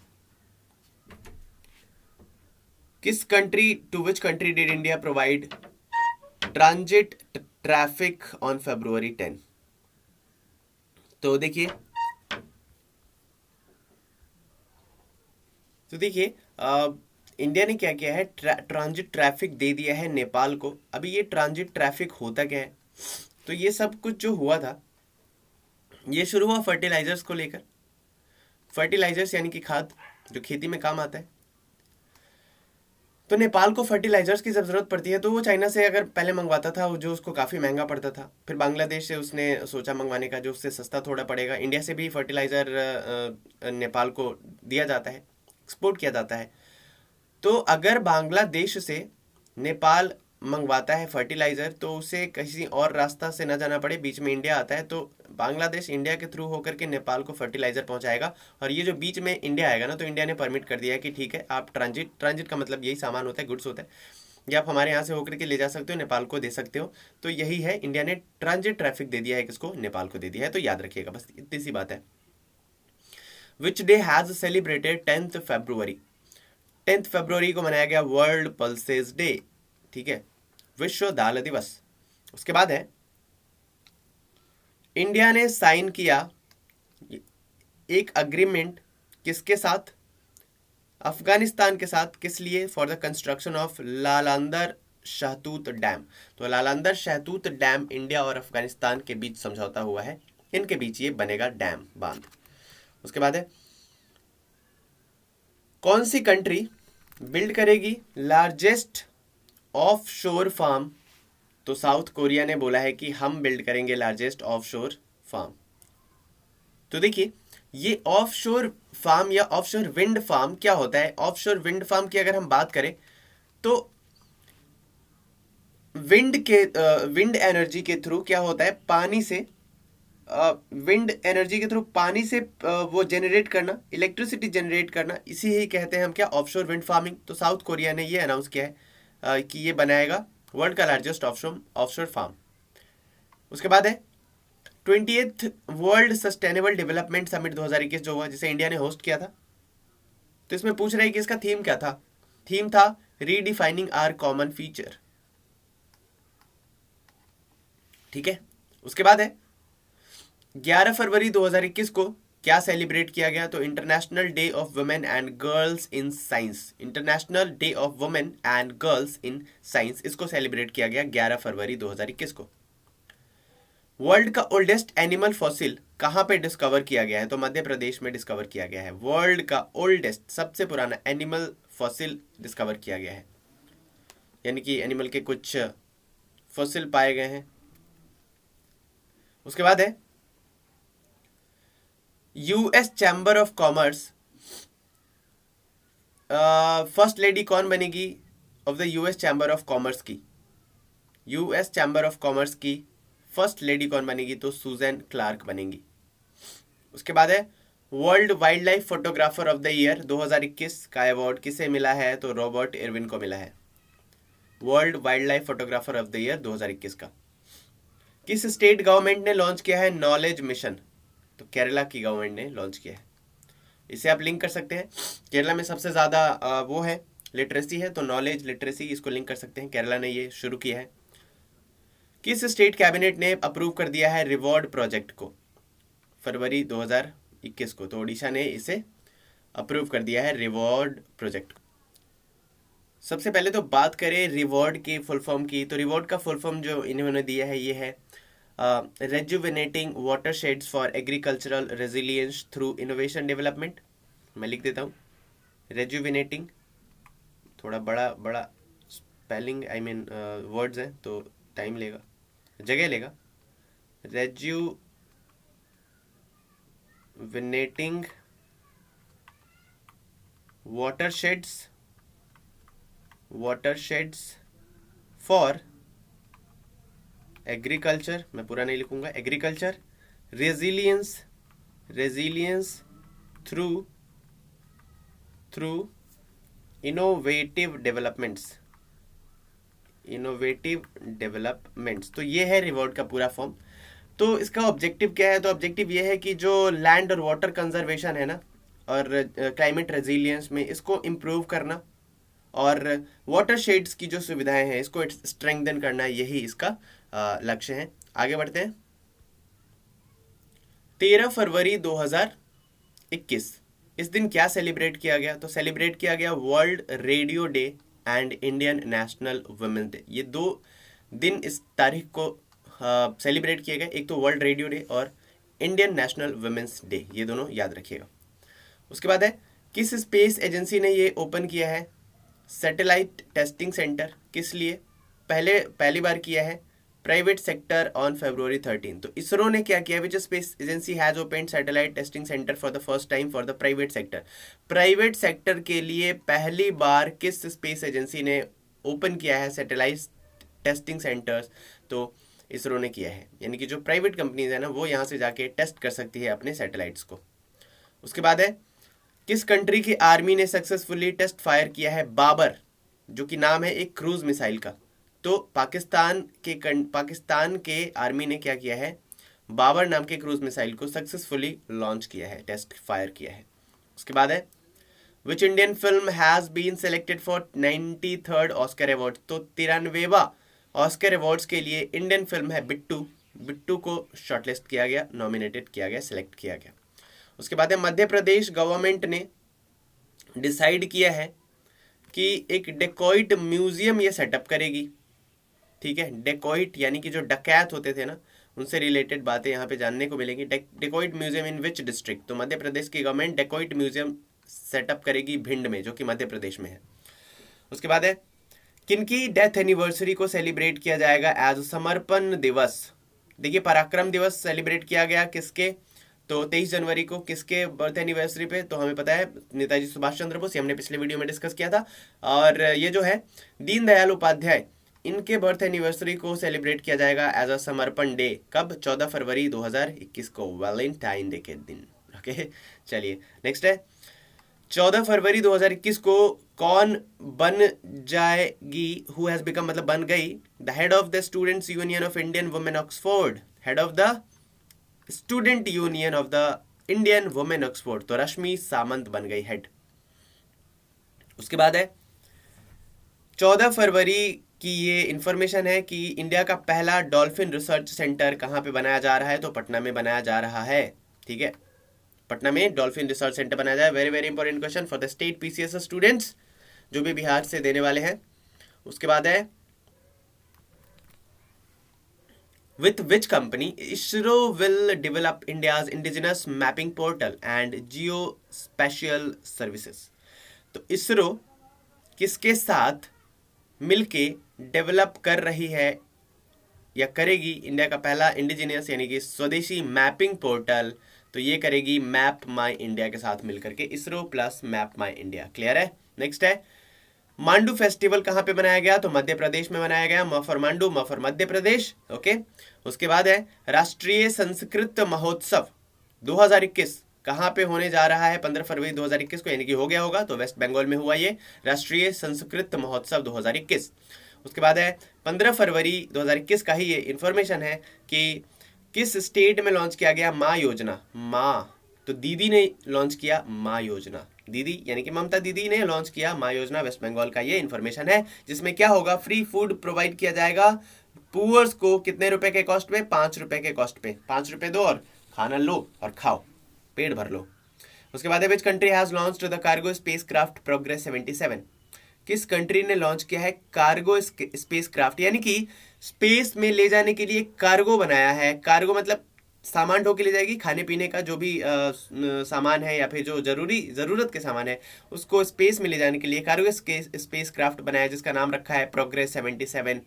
किस country, to which country did India provide transit traffic on February 10। तो देखिए इंडिया ने क्या किया है, ट्रांजिट ट्रैफिक दे दिया है नेपाल को। अभी ये ट्रांजिट ट्रैफिक होता क्या है, तो ये सब कुछ जो हुआ था ये शुरू हुआ फर्टिलाइजर्स को लेकर, फर्टिलाइजर्स यानी कि खाद जो खेती में काम आता है। तो नेपाल को फर्टिलाइजर्स की जब जरूरत पड़ती है तो वो चाइना से अगर पहले मंगवाता था जो उसको काफ़ी महंगा पड़ता था, फिर बांग्लादेश से उसने सोचा मंगवाने का जो उससे सस्ता थोड़ा पड़ेगा। इंडिया से भी फर्टिलाइजर नेपाल को दिया जाता है, एक्सपोर्ट किया जाता है। तो अगर बांग्लादेश से नेपाल मंगवाता है फर्टिलाइजर तो उसे किसी और रास्ता से न जाना पड़े, बीच में इंडिया आता है, तो बांग्लादेश इंडिया के थ्रू होकर के नेपाल को फर्टिलाइजर पहुंचाएगा। और ये जो बीच में इंडिया आएगा ना, तो इंडिया ने परमिट कर दिया है कि ठीक है, आप ट्रांजिट का मतलब यही सामान होता है, गुड्स होता है, ये आप हमारे यहाँ से होकर के ले जा सकते हो, नेपाल को दे सकते हो। तो यही है, इंडिया ने ट्रांजिट ट्रैफिक दे दिया है, किसको? नेपाल को दे दिया है। तो याद रखिएगा, बस इतनी सी बात है। Which day has celebrated 10th February? 10th February को मनाया गया वर्ल्ड पल्सेस डे, ठीक है, विश्व दाल दिवस। उसके बाद है, इंडिया ने साइन किया एक अग्रीमेंट किसके साथ? अफगानिस्तान के साथ। किस लिए? फॉर द कंस्ट्रक्शन ऑफ लालंदर शहतूत डैम। तो लालंदर शहतूत डैम इंडिया और अफगानिस्तान के बीच समझौता हुआ है, इनके बीच ये बनेगा डैम, बांध। उसके बाद है, कौन सी कंट्री बिल्ड करेगी लार्जेस्ट ऑफ शोर फार्म? तो साउथ कोरिया ने बोला है कि हम बिल्ड करेंगे लार्जेस्ट ऑफ शोर फार्म। तो देखिए, ये ऑफ शोर फार्म या ऑफ शोर विंड फार्म क्या होता है? ऑफ शोर विंड फार्म की अगर हम बात करें तो विंड एनर्जी के थ्रू क्या होता है, पानी से, विंड एनर्जी के थ्रू पानी से वो जनरेट करना, इलेक्ट्रिसिटी जनरेट करना, इसी ही कहते हैं हम क्या? Offshore wind farming. तो साउथ कोरिया ने ये अनाउंस किया है कि ये बनाएगा वर्ल्ड का लार्जेस्ट ऑफशोर फार्म। उसके बाद है 20th world sustainable development summit 2021 जो हुआ, जिसे इंडिया ने होस्ट किया था। तो इसमें पूछ रहे हैं कि इसका थीम क्या था? थीम था रीडिफाइनिंग आवर कॉमन फ्यूचर, ठीक है। उसके बाद है 11 फरवरी 2021 को क्या सेलिब्रेट किया गया? तो international day of women and girls in science. International day of women and girls in science, इसको सेलिब्रेट किया गया 11 फरवरी 2021 को। वर्ल्ड का ओल्डेस्ट एनिमल फॉसिल कहां पे डिस्कवर किया गया है? तो मध्य प्रदेश में डिस्कवर किया गया है। वर्ल्ड का ओल्डेस्ट, सबसे पुराना एनिमल फॉसिल डिस्कवर किया गया है, यानी कि एनिमल के कुछ फॉसिल पाए गए हैं। उसके बाद है US chamber of commerce, first lady कौन बनेगी of the US chamber of commerce की? यूएस चैम्बर ऑफ कॉमर्स की फर्स्ट लेडी कौन बनेगी? तो सुजैन क्लार्क बनेंगी। उसके बाद है world wild life photographer of the year 2021 का अवार्ड किसे मिला है? तो रॉबर्ट इरविन को मिला है, world wild life photographer of the year 2021 का। किस स्टेट गवर्नमेंट ने लॉन्च किया है नॉलेज मिशन? तो केरला की गवर्नमेंट ने लॉन्च किया है। इसे आप लिंक कर सकते हैं, केरला में सबसे ज़्यादा वो है लिटरेसी है, तो नॉलेज लिटरेसी इसको लिंक कर सकते हैं, केरला ने ये शुरू किया है। किस स्टेट कैबिनेट ने अप्रूव कर दिया है रिवॉर्ड प्रोजेक्ट को? फरवरी 2021 को, तो ओडिशा ने इसे अप्रूव कर दिया है रिवॉर्ड प्रोजेक्ट। सबसे पहले तो बात करें रिवॉर्ड की फुल फॉर्म की, तो रिवॉर्ड का फुल फॉर्म जो इन्होंने दिया है ये है rejuvenating watersheds for agricultural resilience through innovation development. मैं लिख देता हूँ, रेजुविनेटिंग, थोड़ा बड़ा बड़ा स्पेलिंग आई मीन वर्ड्स हैं तो टाइम लेगा, जगह लेगा। रेजुविनेटिंग वाटरशेड्स फॉर एग्रीकल्चर, मैं पूरा नहीं लिखूंगा, agriculture resilience through innovative developments. तो ये है रिवॉर्ड का पूरा फॉर्म। तो इसका ऑब्जेक्टिव क्या है? तो ऑब्जेक्टिव ये है कि जो लैंड और वाटर कंजर्वेशन है ना, और क्लाइमेट रेजिलियंस में इसको इम्प्रूव करना, और वाटर शेड्स की जो सुविधाएं हैं इसको स्ट्रेंथन करना, यही इसका लक्ष्य है। आगे बढ़ते हैं। 13 फरवरी 2021 इस दिन क्या सेलिब्रेट किया गया? तो सेलिब्रेट किया गया world radio day and Indian national women's day. ये 2 दिन इस तारीख को सेलिब्रेट किए गए, एक तो वर्ल्ड रेडियो डे और इंडियन नेशनल वुमेन्स डे, ये दोनों याद रखिएगा। उसके बाद है किस स्पेस एजेंसी ने ये ओपन किया है? सैटेलाइट टेस्टिंग सेंटर किस लिए? पहली बार किया है प्राइवेट सेक्टर ऑन February 13। तो इसरो ने क्या किया? Which space agency has open satellite testing centre for the first time for the private sector. Private sector के लिए पहली बार किस स्पेस एजेंसी ने ओपन किया है सैटेलाइट टेस्टिंग सेंटर्स? तो इसरो ने किया है, यानी कि जो प्राइवेट कंपनीज है ना वो यहाँ से जाके टेस्ट कर सकती है अपने सैटेलाइट्स को। उसके बाद है किस कंट्री की आर्मी ने सक्सेसफुली टेस्ट फायर किया है बाबर, जो कि नाम है एक क्रूज मिसाइल का? तो पाकिस्तान के आर्मी ने क्या किया है? बाबर नाम के क्रूज मिसाइल को सक्सेसफुली लॉन्च किया है, टेस्ट फायर किया है। उसके बाद है which Indian film has been selected for 93rd Oscar award. तो 93वां ऑस्कर अवार्ड्स के लिए इंडियन फिल्म है बिट्टू। बिट्टू को शॉर्टलिस्ट किया गया, नॉमिनेटेड किया गया, सिलेक्ट किया गया। उसके बाद है मध्य प्रदेश गवर्नमेंट ने डिसाइड किया है कि एक डेकोइट म्यूजियम ये सेटअप करेगी। ठीक है, डेकोइट यानी कि जो डकैत होते थे ना उनसे रिलेटेड बातें यहाँ पे जानने को मिलेंगी। Dacoit museum in which district? तो मध्य प्रदेश की गवर्नमेंट डेकोइट म्यूजियम सेटअप करेगी भिंड में, जो कि मध्य प्रदेश में है। उसके बाद है किनकी डेथ एनिवर्सरी को सेलिब्रेट किया जाएगा एज समर्पण दिवस? देखिए पराक्रम दिवस सेलिब्रेट किया गया किसके? तो 23 जनवरी को किसके बर्थ एनिवर्सरी पे? तो हमें पता है नेताजी सुभाष चंद्र बोस, हमने पिछले वीडियो में डिस्कस किया था। और ये जो है दीनदयाल उपाध्याय, इनके बर्थ एनिवर्सरी को सेलिब्रेट किया जाएगा एज अ समर्पण डे। कब? 14 फरवरी 2021 को, वैलेंटाइन डे के दिन। ओके चलिए नेक्स्ट है 14 फरवरी 2021 को कौन बन जाएगी? हु हैज बिकम मतलब बन गई the head of the students union of Indian women Oxford. Head of the student union of the Indian women Oxford. तो रश्मि सामंत बन गई हेड। उसके बाद है 14 फरवरी की ये इंफॉर्मेशन है कि इंडिया का पहला डॉल्फिन रिसर्च सेंटर कहाँ पे बनाया जा रहा है? तो पटना में बनाया जा रहा है। ठीक है, पटना में डॉल्फिन रिसर्च सेंटर बनाया जाए। Very very important question for the state PCS students जो भी बिहार से देने वाले हैं। उसके बाद है with which company ISRO will develop India's indigenous mapping portal and geospatial services। तो इसरो किसके साथ मिलके डेवलप कर रही है या करेगी इंडिया का पहला इंडिजिनियस यानी कि स्वदेशी मैपिंग पोर्टल? तो ये करेगी मैप माई इंडिया के साथ मिलकर के, इसरो प्लस मैप माई इंडिया। क्लियर है? नेक्स्ट है मांडू फेस्टिवल कहाँ पे बनाया गया? तो मध्य प्रदेश में बनाया गया। Muffle Mandu, muffle Madhya Pradesh. Okay, उसके बाद है राष्ट्रीय संस्कृत महोत्सव 2021 कहाँ पे होने जा रहा है? 15 फरवरी 2021 को, यानी कि हो गया होगा। तो वेस्ट बंगाल में हुआ ये राष्ट्रीय संस्कृत महोत्सव 2021। उसके बाद है 15 फरवरी 2021 का ही ये इंफॉर्मेशन है कि किस स्टेट में लॉन्च किया गया माँ योजना? माँ, तो दीदी ने लॉन्च किया माँ योजना। दीदी यानी कि ममता दीदी ने लॉन्च किया माँ योजना, वेस्ट बंगाल का ये इन्फॉर्मेशन है। जिसमें क्या होगा? फ्री फूड प्रोवाइड किया जाएगा पुअर्स को। कितने रुपए के कॉस्ट पे? 5 रुपए के कॉस्ट पे। 5 रुपए दो और खाना लो और खाओ, पेट भर लो। उसके बाद which country has launched the cargo spacecraft progress 77? किस कंट्री ने लॉन्च किया है कार्गो स्पेसक्राफ्ट, यानी कि स्पेस में ले जाने के लिए कार्गो बनाया है। कार्गो मतलब सामान ढो के ले जाएगी, खाने पीने का जो भी सामान है या फिर जो जरूरत के सामान है उसको स्पेस में ले जाने के लिए कार्गो स्पेस क्राफ्ट बनाया, जिसका नाम रखा है प्रोग्रेस 77।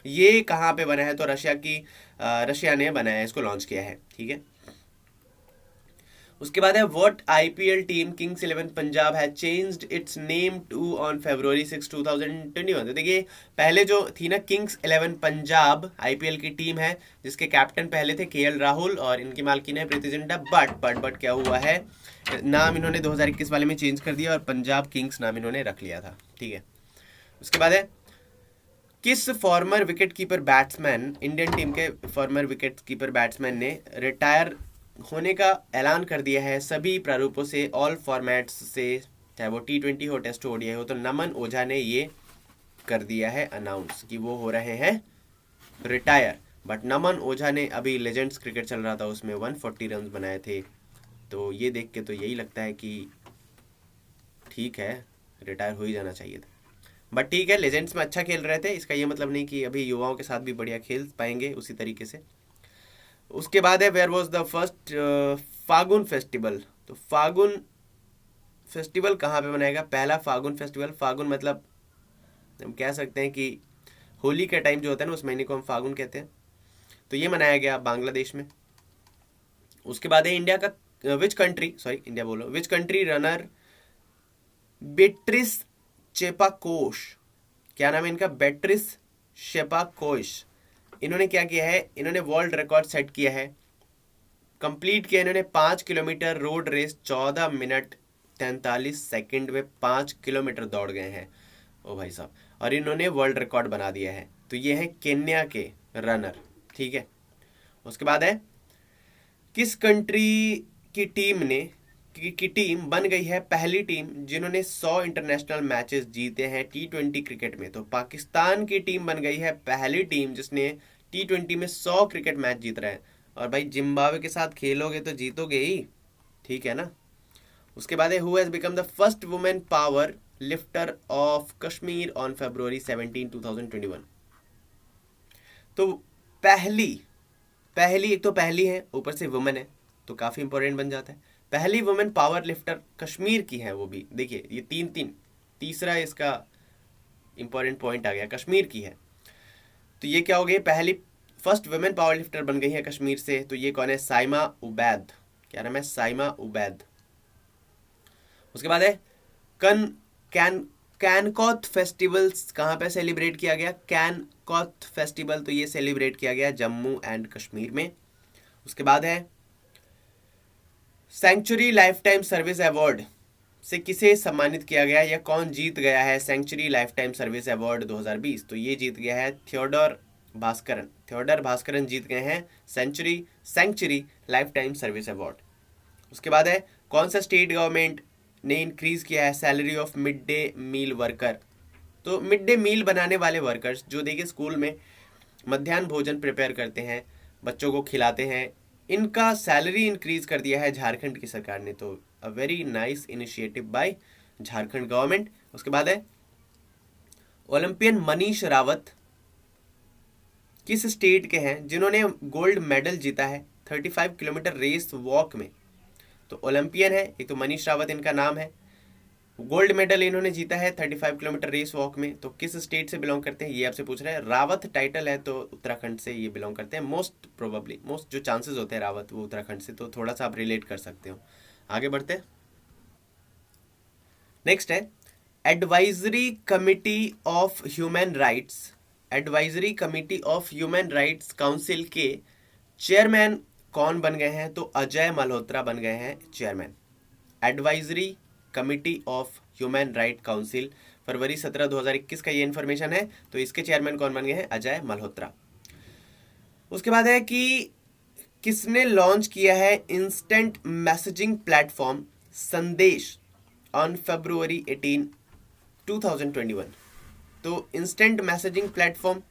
ये कहाँ पे बना है? तो रशिया ने बनाया है, इसको लॉन्च किया है। ठीक है, उसके बाद है what IPL team Kings 11 Punjab है changed its name to on February 6, 2021। तो देखिए पहले जो थी ना किंग्स 11 पंजाब आईपीएल की टीम है, जिसके कैप्टन पहले थे केएल राहुल और इनकी मालकिन है प्रीति जिंटा। बट क्या हुआ है, नाम इन्होंने 2021 वाले में चेंज कर दिया और पंजाब किंग्स नाम इन्होंने रख लिया था। ठीक है, उसके बाद है किस farmer wicket keeper batsman, Indian team के फॉर्मर विकेट कीपर बैट्समैन ने रिटायर होने का ऐलान कर दिया है सभी प्रारूपों से, ऑल फॉर्मेट्स से, चाहे वो T20 हो, टेस्ट हो, ओडीआई हो। तो नमन ओझा ने ये कर दिया है अनाउंस कि वो हो रहे हैं रिटायर। बट नमन ओझा ने अभी लेजेंड्स क्रिकेट चल रहा था उसमें 140 रन बनाए थे, तो ये देख के तो यही लगता है कि ठीक है रिटायर हो ही जाना चाहिए था। बट ठीक है, लेजेंड्स में अच्छा खेल रहे थे, इसका ये मतलब नहीं कि अभी युवाओं के साथ भी बढ़िया खेल पाएंगे उसी तरीके से। उसके बाद है where was the first Phagun festival. तो फागुन फेस्टिवल कहाँ पे मनाएगा? पहला फागुन फेस्टिवल, फागुन मतलब हम कह सकते हैं कि होली का टाइम जो होता है ना, उस महीने को हम फागुन कहते हैं। तो ये मनाया गया बांग्लादेश में। उसके बाद है इंडिया का विच कंट्री, सॉरी इंडिया बोलो, विच कंट्री रनर बेट्रिस चेपाकोश, क्या नाम है इनका, बेट्रिस शेपाकोश। इन्होंने क्या किया है, इन्होंने वर्ल्ड रिकॉर्ड सेट किया है, कंप्लीट किया इन्होंने 5 kilometre road race 14 minute 43 second में 5 किलोमीटर दौड़ गए हैं ओ भाई साहब, और इन्होंने वर्ल्ड रिकॉर्ड बना दिया है। तो ये है केन्या के रनर, ठीक है। उसके बाद है किस कंट्री की टीम ने की टीम बन गई है पहली टीम जिन्होंने 100 इंटरनेशनल मैचेस जीते हैं T20 क्रिकेट में। तो पाकिस्तान की टीम बन गई है पहली टीम जिसने T20 में 100 क्रिकेट मैच जीत रहे हैं। और भाई जिम्बाब्वे के साथ खेलोगे तो जीतोगे ही, ठीक है ना। उसके बाद है who has become the first women power lifter of Kashmir on February 17, 2021। तो पहली एक तो पहली है, ऊपर से वुमेन है, तो काफी इंपॉर्टेंट बन जाता है। पहली वुमेन पावर लिफ्टर कश्मीर की है, वो भी देखिए ये तीसरा इसका इंपॉर्टेंट पॉइंट आ गया, कश्मीर की है। तो ये क्या हो गई, पहली फर्स्ट वुमेन पावर लिफ्टर बन गई है कश्मीर से। तो ये कौन है, साइमा उबैद, क्या नाम है, साइमा उबैद। उसके बाद है कैनकॉथ फेस्टिवल कहाँ पे सेलिब्रेट किया गया, कैनकॉथ फेस्टिवल, तो ये सेलिब्रेट किया गया जम्मू एंड कश्मीर में। उसके बाद है century lifetime service award से किसे सम्मानित किया गया या कौन जीत गया है century lifetime service award 2020। तो ये जीत गया है थियोडर भास्करन जीत गए हैं century lifetime service award. उसके बाद है कौन सा स्टेट गवर्नमेंट ने इंक्रीज किया है salary of mid day meal worker. तो मिड डे मील बनाने वाले वर्कर्स जो देखिए स्कूल में मध्याह्न भोजन प्रिपेयर करते हैं, बच्चों को खिलाते हैं, इनका सैलरी इंक्रीज कर दिया है झारखंड की सरकार ने। तो a very nice initiative by Jharkhand government. उसके बाद है ओलंपियन मनीष रावत किस स्टेट के हैं जिन्होंने गोल्ड मेडल जीता है 35 किलोमीटर रेस वॉक में। तो ओलंपियन है एक तो मनीष रावत इनका नाम है, गोल्ड मेडल इन्होंने जीता है 35 किलोमीटर रेस वॉक में। तो किस स्टेट से बिलोंग करते हैं ये आपसे पूछ रहे हैं। रावत टाइटल है तो उत्तराखंड से ये बिलोंग करते हैं, मोस्ट जो चांसेस होते हैं रावत वो उत्तराखंड से, तो थोड़ा सा आप रिलेट कर सकते हो। आगे बढ़ते हैं, नेक्स्ट है advisory committee of human rights council के चेयरमैन कौन बन गए हैं। तो अजय मल्होत्रा बन गए हैं chairman, advisory committee of human right council, February 17, 2021 का ये इन्फॉर्मेशन है। तो इसके चेयरमैन कौन बन गए हैं, अजय मल्होत्रा। उसके बाद है कि किसने लॉन्च किया है इंस्टेंट मैसेजिंग प्लेटफॉर्म संदेश ऑन February 18, 2021। तो इंस्टेंट मैसेजिंग प्लेटफॉर्म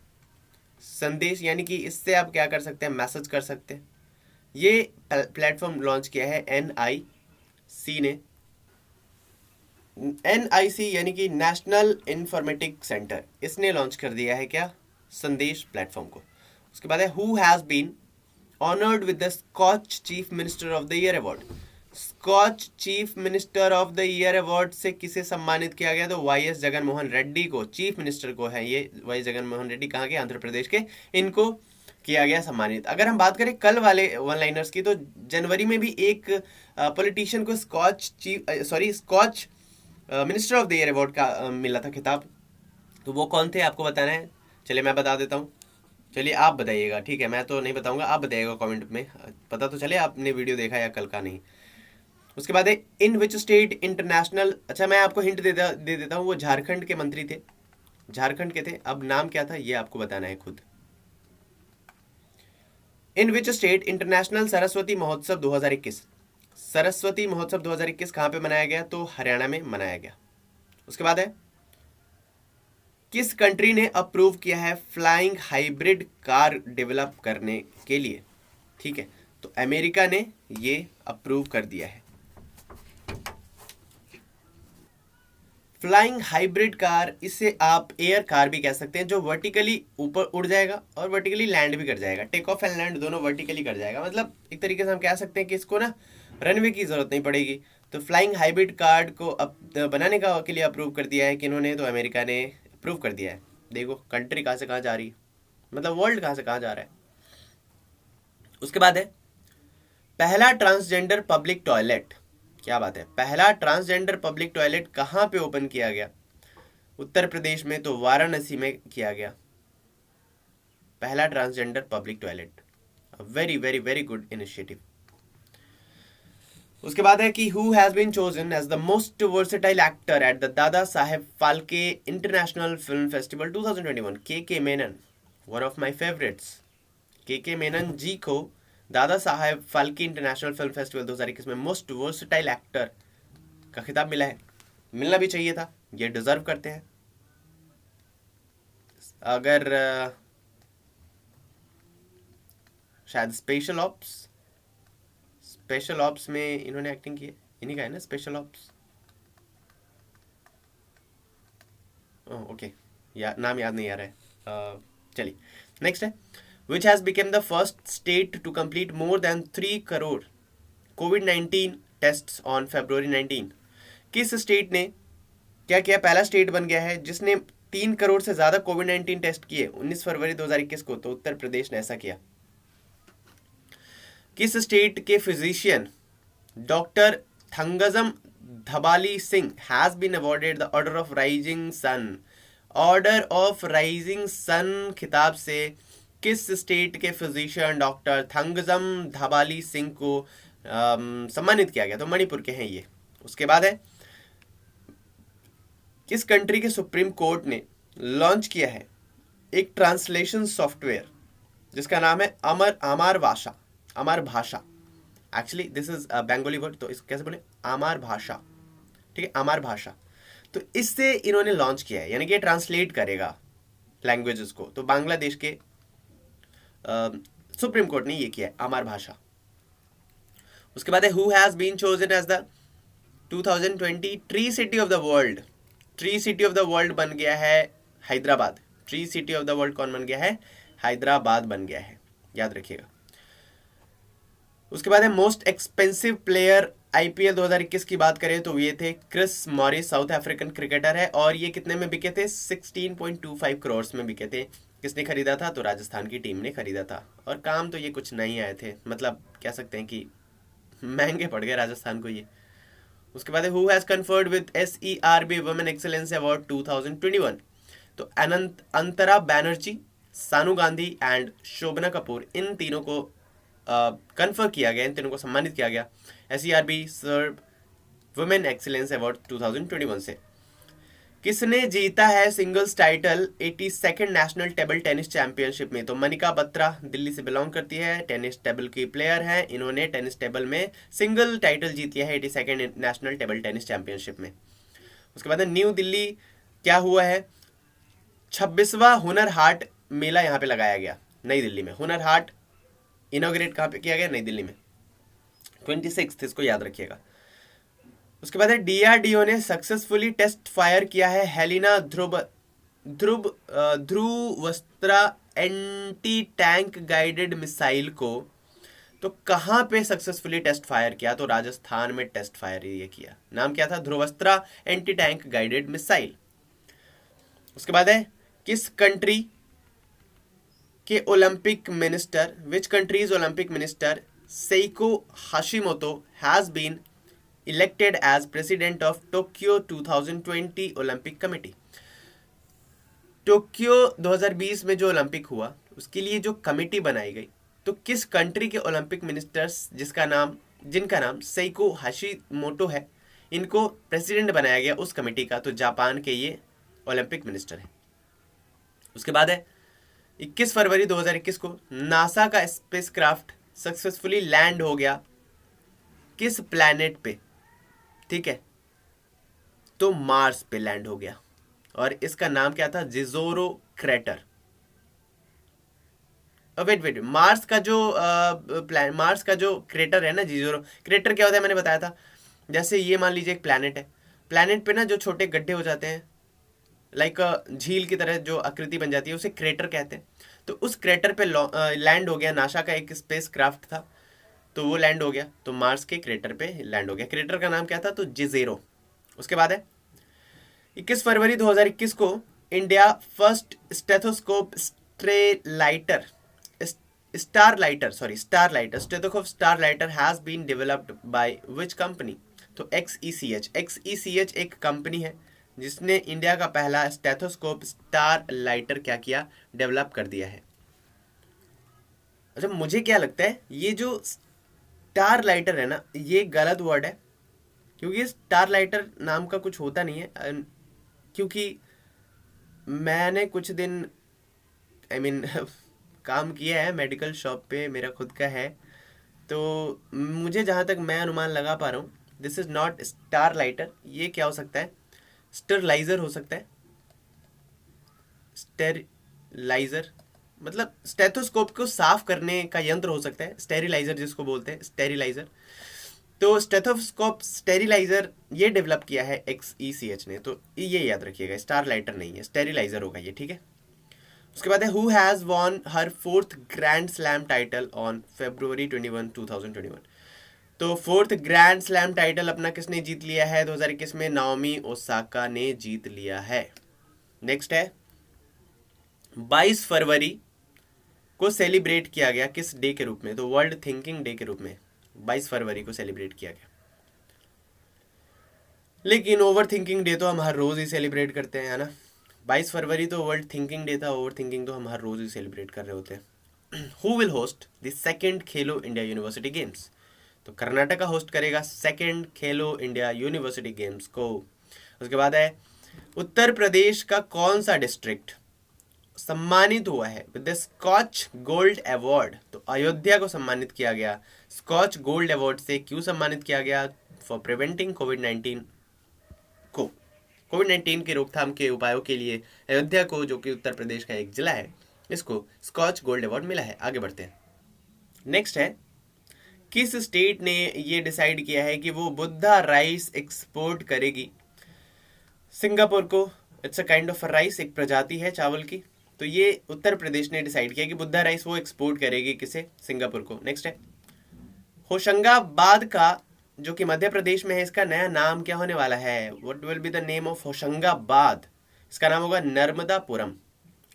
संदेश यानी कि इससे आप क्या कर सकते हैं, मैसेज कर सकते हैं। ये प्लेटफॉर्म लॉन्च किया है NIC ने, NIC यानी कि नेशनल इंफॉर्मेटिक सेंटर, इसने लॉन्च कर दिया है क्या, संदेश प्लेटफॉर्म को। उसके बाद है who has been honoured with the Skoch chief minister of the year award. Skoch chief minister of the year award से किसे सम्मानित किया गया, तो YS जगनमोहन रेड्डी को, चीफ मिनिस्टर को है ये YS जगनमोहन रेड्डी, कहाँ के, आंध्र प्रदेश के, इनको किया गया सम्मानित। अगर हम बात करें कल वाले वन लाइनर्स की, तो जनवरी में भी एक पॉलिटिशियन को Skoch minister of the year award का मिला था खिताब। तो वो कौन थे आपको बताना है, चलिए मैं बता देता हूँ। चलिए आप बताइएगा, ठीक है, मैं तो नहीं बताऊंगा, आप बताइएगा कमेंट में, पता तो चले आपने वीडियो देखा या कल का नहीं। उसके बाद है इन विच स्टेट इंटरनेशनल, अच्छा मैं आपको हिंट दे देता हूँ, वो झारखंड के मंत्री थे, झारखंड के थे, अब नाम क्या था ये आपको बताना है खुद। इन विच स्टेट इंटरनेशनल सरस्वती महोत्सव 2021, सरस्वती महोत्सव 2021 कहाँ पे मनाया गया, तो हरियाणा में मनाया गया। उसके बाद है किस कंट्री ने अप्रूव किया है फ्लाइंग हाइब्रिड कार डेवलप करने के लिए, ठीक है, तो अमेरिका ने ये अप्रूव कर दिया है। फ्लाइंग हाइब्रिड कार, इसे आप एयर कार भी कह सकते हैं, जो वर्टिकली ऊपर उड़ जाएगा और वर्टिकली लैंड भी कर जाएगा, टेक ऑफ एंड लैंड दोनों वर्टिकली कर जाएगा। मतलब एक तरीके से हम कह सकते हैं कि इसको ना रनवे की जरूरत नहीं पड़ेगी। तो फ्लाइंग हाइब्रिड कार को अब बनाने के लिए अप्रूव कर दिया है कि इन्होंने, तो अमेरिका ने प्रूव कर दिया है। देखो कंट्री कहाँ से कहाँ जा रही है, मतलब वर्ल्ड कहाँ से कहाँ जा रहा है। उसके बाद है पहला ट्रांसजेंडर पब्लिक टॉयलेट। क्या बात है, पहला ट्रांसजेंडर पब्लिक टॉयलेट कहाँ पे ओपन किया गया? उत्तर प्रदेश में, तो वाराणसी में किया गया पहला transgender public toilet. Very very very good initiative. उसके बाद है कि who has been chosen as the most versatile actor at the Dada Saheb Phalke international film festival 2021। K Menon, one of my favourites. K Menon ji को Dada Saheb Phalke international film festival 2021 में most versatile actor का खिताब मिला है। मिलना भी चाहिए था, ये डिजर्व करते हैं। अगर शायद स्पेशल ऑप्स में इन्होंने एक्टिंग की है, इन्हीं का है ना स्पेशल ऑप्स। ओके, नाम याद नहीं आ रहा है। चलिए नेक्स्ट है which has become the first state to complete more than 3 crore कोविड-19 टेस्ट ऑन February 19। किस स्टेट ने क्या किया? पहला स्टेट बन गया है जिसने 3 करोड़ से ज्यादा कोविड-19 टेस्ट किए 19 फरवरी 2021 को, तो उत्तर प्रदेश ने ऐसा किया। किस स्टेट के physician doctor Thangjam Dhabali Singh has been awarded the Order of Rising Sun? Order of Rising Sun खिताब से किस स्टेट के फिजिशियन डॉक्टर थंगजम धबाली सिंह को सम्मानित किया गया? तो मणिपुर के हैं ये। उसके बाद है किस कंट्री के सुप्रीम कोर्ट ने लॉन्च किया है एक ट्रांसलेशन सॉफ्टवेयर जिसका नाम है अमर भाषा। Actually this is Bengali word, तो इसको कैसे बोले? अमर भाषा। ठीक है, अमर भाषा। तो इससे इन्होंने लॉन्च किया है, यानी कि ट्रांसलेट करेगा लैंग्वेजेस को। तो बांग्लादेश के सुप्रीम कोर्ट ने ये किया है, अमर भाषा। उसके बाद है who has been chosen as the 2020 tree city of the world? Tree city of the world बन गया है Hyderabad. Tree city of the world कौन बन गया है? हैदराबाद बन गया है, याद रखिएगा। उसके बाद है मोस्ट एक्सपेंसिव प्लेयर आईपीएल 2021 की बात करें तो ये थे Chris Morris, South African cricketer है, और ये कितने में बिके थे? 16.25 करोड़ में बिके थे। किसने खरीदा था? तो राजस्थान की टीम ने खरीदा था। और काम तो ये कुछ नहीं आए थे, मतलब कह सकते हैं कि महंगे पड़ गए राजस्थान को ये। उसके बाद who has conferred with SERB women excellence award 2021? तो अंतरा बैनर्जी, सानू गांधी एंड शोभना कपूर, इन तीनों को कन्फर किया गया, इन तीनों को सम्मानित किया गया SERB सर्व वुमेन एक्सीलेंस अवार्ड 2021 से। किसने जीता है singles title 82nd national table tennis championship में? तो मनिका बत्रा दिल्ली से बिलोंग करती है, टेनिस टेबल की प्लेयर है। इन्होंने टेनिस टेबल में सिंगल टाइटल जीती है 82nd national table tennis championship में। उसके बाद न्यू दिल्ली क्या हुआ है? 26वां हुनर हाट मेला यहाँ पे लगाया गया नई दिल्ली में। हुनर हाट इनॉग्रेट कहाँ पे किया गया? नई दिल्ली में, 26, इसको याद रखिएगा। उसके बाद है DRDO ने सक्सेसफुली टेस्ट फायर किया है Helina Dhruvastra anti tank guided missile को। तो कहाँ पे सक्सेसफुली टेस्ट फायर किया? तो राजस्थान में टेस्ट फायर ये किया। नाम क्या था? Dhruvastra anti tank guided missile. उसके बाद है किस कंट्री के Olympic minister, which country's Olympic minister Seiko Hashimoto has been elected as president of Tokyo 2020 Olympic committee? Tokyo 2020 में जो ओलंपिक हुआ उसके लिए जो कमेटी बनाई गई, तो किस कंट्री के ओलंपिक मिनिस्टर्स जिनका नाम सेइको हाशिमोटो है, इनको प्रेसिडेंट बनाया गया उस कमेटी का? तो जापान के ये ओलंपिक मिनिस्टर है। उसके बाद है 21 फरवरी 2021 को नासा का स्पेसक्राफ्ट सक्सेसफुली लैंड हो गया किस प्लैनेट पे? ठीक है, तो मार्स पे लैंड हो गया, और इसका नाम क्या था? जिजोरो क्रेटर। वेट, मार्स का जो क्रेटर है ना, जिजोरो क्रेटर क्या होता है मैंने बताया था। जैसे ये मान लीजिए एक प्लैनेट है, प्लैनेट पे ना जो छोटे गड्ढे हो जाते हैं, लाइक झील की तरह जो आकृति बन जाती है, उसे क्रेटर कहते हैं। तो उस क्रेटर पे लैंड हो गया, नासा का एक स्पेस क्राफ्ट था, तो वो लैंड हो गया, तो मार्स के क्रेटर पे लैंड हो गया। क्रेटर का नाम क्या था? तो जिजेरो। उसके बाद है 21 फरवरी 2021 को India first stethoscope starlighter stethoscope starlighter has been developed by which company? तो XECH एक कंपनी है जिसने इंडिया का पहला स्टेथोस्कोप स्टारलाइटर क्या किया, डेवलप कर दिया है। अच्छा, मुझे क्या लगता है ये जो स्टारलाइटर है ना, ये गलत वर्ड है, क्योंकि स्टारलाइटर नाम का कुछ होता नहीं है। क्योंकि मैंने कुछ दिन काम किया है मेडिकल शॉप पे, मेरा खुद का है, तो मुझे जहाँ तक मैं अनुमान लगा पा रहा हूँ, दिस इज नॉट स्टारलाइटर। ये क्या हो सकता है? स्टरलाइजर हो सकता है। स्टेरिलाइजर मतलब स्टेथोस्कोप को साफ करने का यंत्र हो सकता है, स्टेरिलाइजर जिसको बोलते हैं, स्टेरिलाइजर। तो स्टेथोस्कोप स्टेरिलाइजर ये डेवलप किया है XECH ने, तो ये याद रखिएगा, स्टारलाइटर नहीं है, स्टेरिलाइजर होगा ये, ठीक है। उसके बाद है who has won her 4th grand slam title on February 21, 2021। तो 4th ग्रैंड स्लैम टाइटल अपना किसने जीत लिया है 2021 में? नाओमी ओसाका ने जीत लिया है। नेक्स्ट है 22 फरवरी को सेलिब्रेट किया गया किस डे के रूप में? तो वर्ल्ड थिंकिंग डे के रूप में 22 फरवरी को सेलिब्रेट किया गया। लेकिन ओवर थिंकिंग डे तो हम हर रोज ही सेलिब्रेट करते हैं, है ना। 22 फरवरी तो वर्ल्ड थिंकिंग डे था, ओवर थिंकिंग तो हम हर रोज ही सेलिब्रेट कर रहे होते हैं। Who will host the second Khelo India university games? तो कर्नाटका होस्ट करेगा सेकेंड खेलो इंडिया यूनिवर्सिटी गेम्स को। उसके बाद है उत्तर प्रदेश का कौन सा डिस्ट्रिक्ट सम्मानित हुआ है with the Skoch gold award? तो अयोध्या को सम्मानित किया गया स्कॉच गोल्ड अवार्ड से। क्यों सम्मानित किया गया? फॉर प्रिवेंटिंग कोविड-19 को, कोविड-19 की रोकथाम के उपायों के लिए अयोध्या को, जो कि उत्तर प्रदेश का एक जिला है, इसको स्कॉच गोल्ड अवार्ड मिला है। आगे बढ़ते हैं। नेक्स्ट है किस स्टेट ने ये डिसाइड किया है कि वो बुद्धा राइस एक्सपोर्ट करेगी सिंगापुर को? It's a kind of rice, एक प्रजाति है चावल की। तो ये उत्तर प्रदेश ने डिसाइड किया कि बुद्धा राइस वो एक्सपोर्ट करेगी किसे? सिंगापुर को। नेक्स्ट है होशंगाबाद का, जो कि मध्य प्रदेश में है, इसका नया नाम क्या होने वाला है? What will be the name of Hoshangabad? इसका नाम होगा नर्मदापुरम।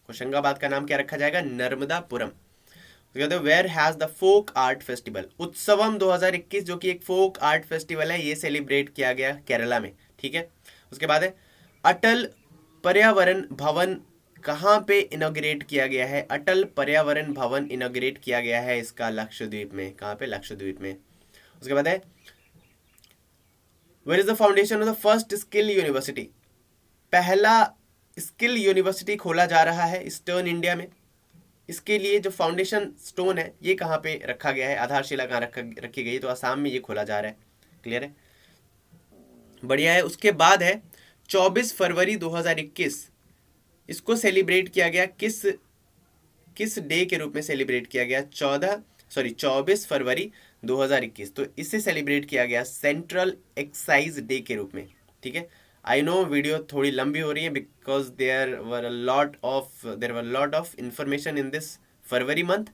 होशंगाबाद का नाम क्या रखा जाएगा? Narmadapuram. Where has the folk art festival? Utsavam 2021, जो कि एक फोक आर्ट फेस्टिवल है, ये सेलिब्रेट किया गया केरला में, ठीक है। उसके बाद है अटल पर्यावरण भवन कहाँ पे इनॉग्रेट किया गया है? अटल पर्यावरण भवन इनॉग्रेट किया गया है इसका लक्षद्वीप में। कहाँ पे? लक्षद्वीप में। उसके बाद है where is the foundation of the first skill university? पहला स्किल यूनिवर्सिटी खोला जा रहा है ईस्टर्न इंडिया में। इसके लिए जो फाउंडेशन स्टोन है ये कहाँ पे रखा गया है? आधारशिला कहाँ रखी गई? तो असम में ये खोला जा रहा है। क्लियर है, बढ़िया है। उसके बाद है 24 फरवरी 2021, इसको सेलिब्रेट किया गया किस डे के रूप में सेलिब्रेट किया गया? 24 फरवरी 2021, तो इसे सेलिब्रेट किया गया सेंट्रल एक्साइज डे के रूप में, ठीक है। आई नो वीडियो थोड़ी लंबी हो रही है because there were lot of information in this February month.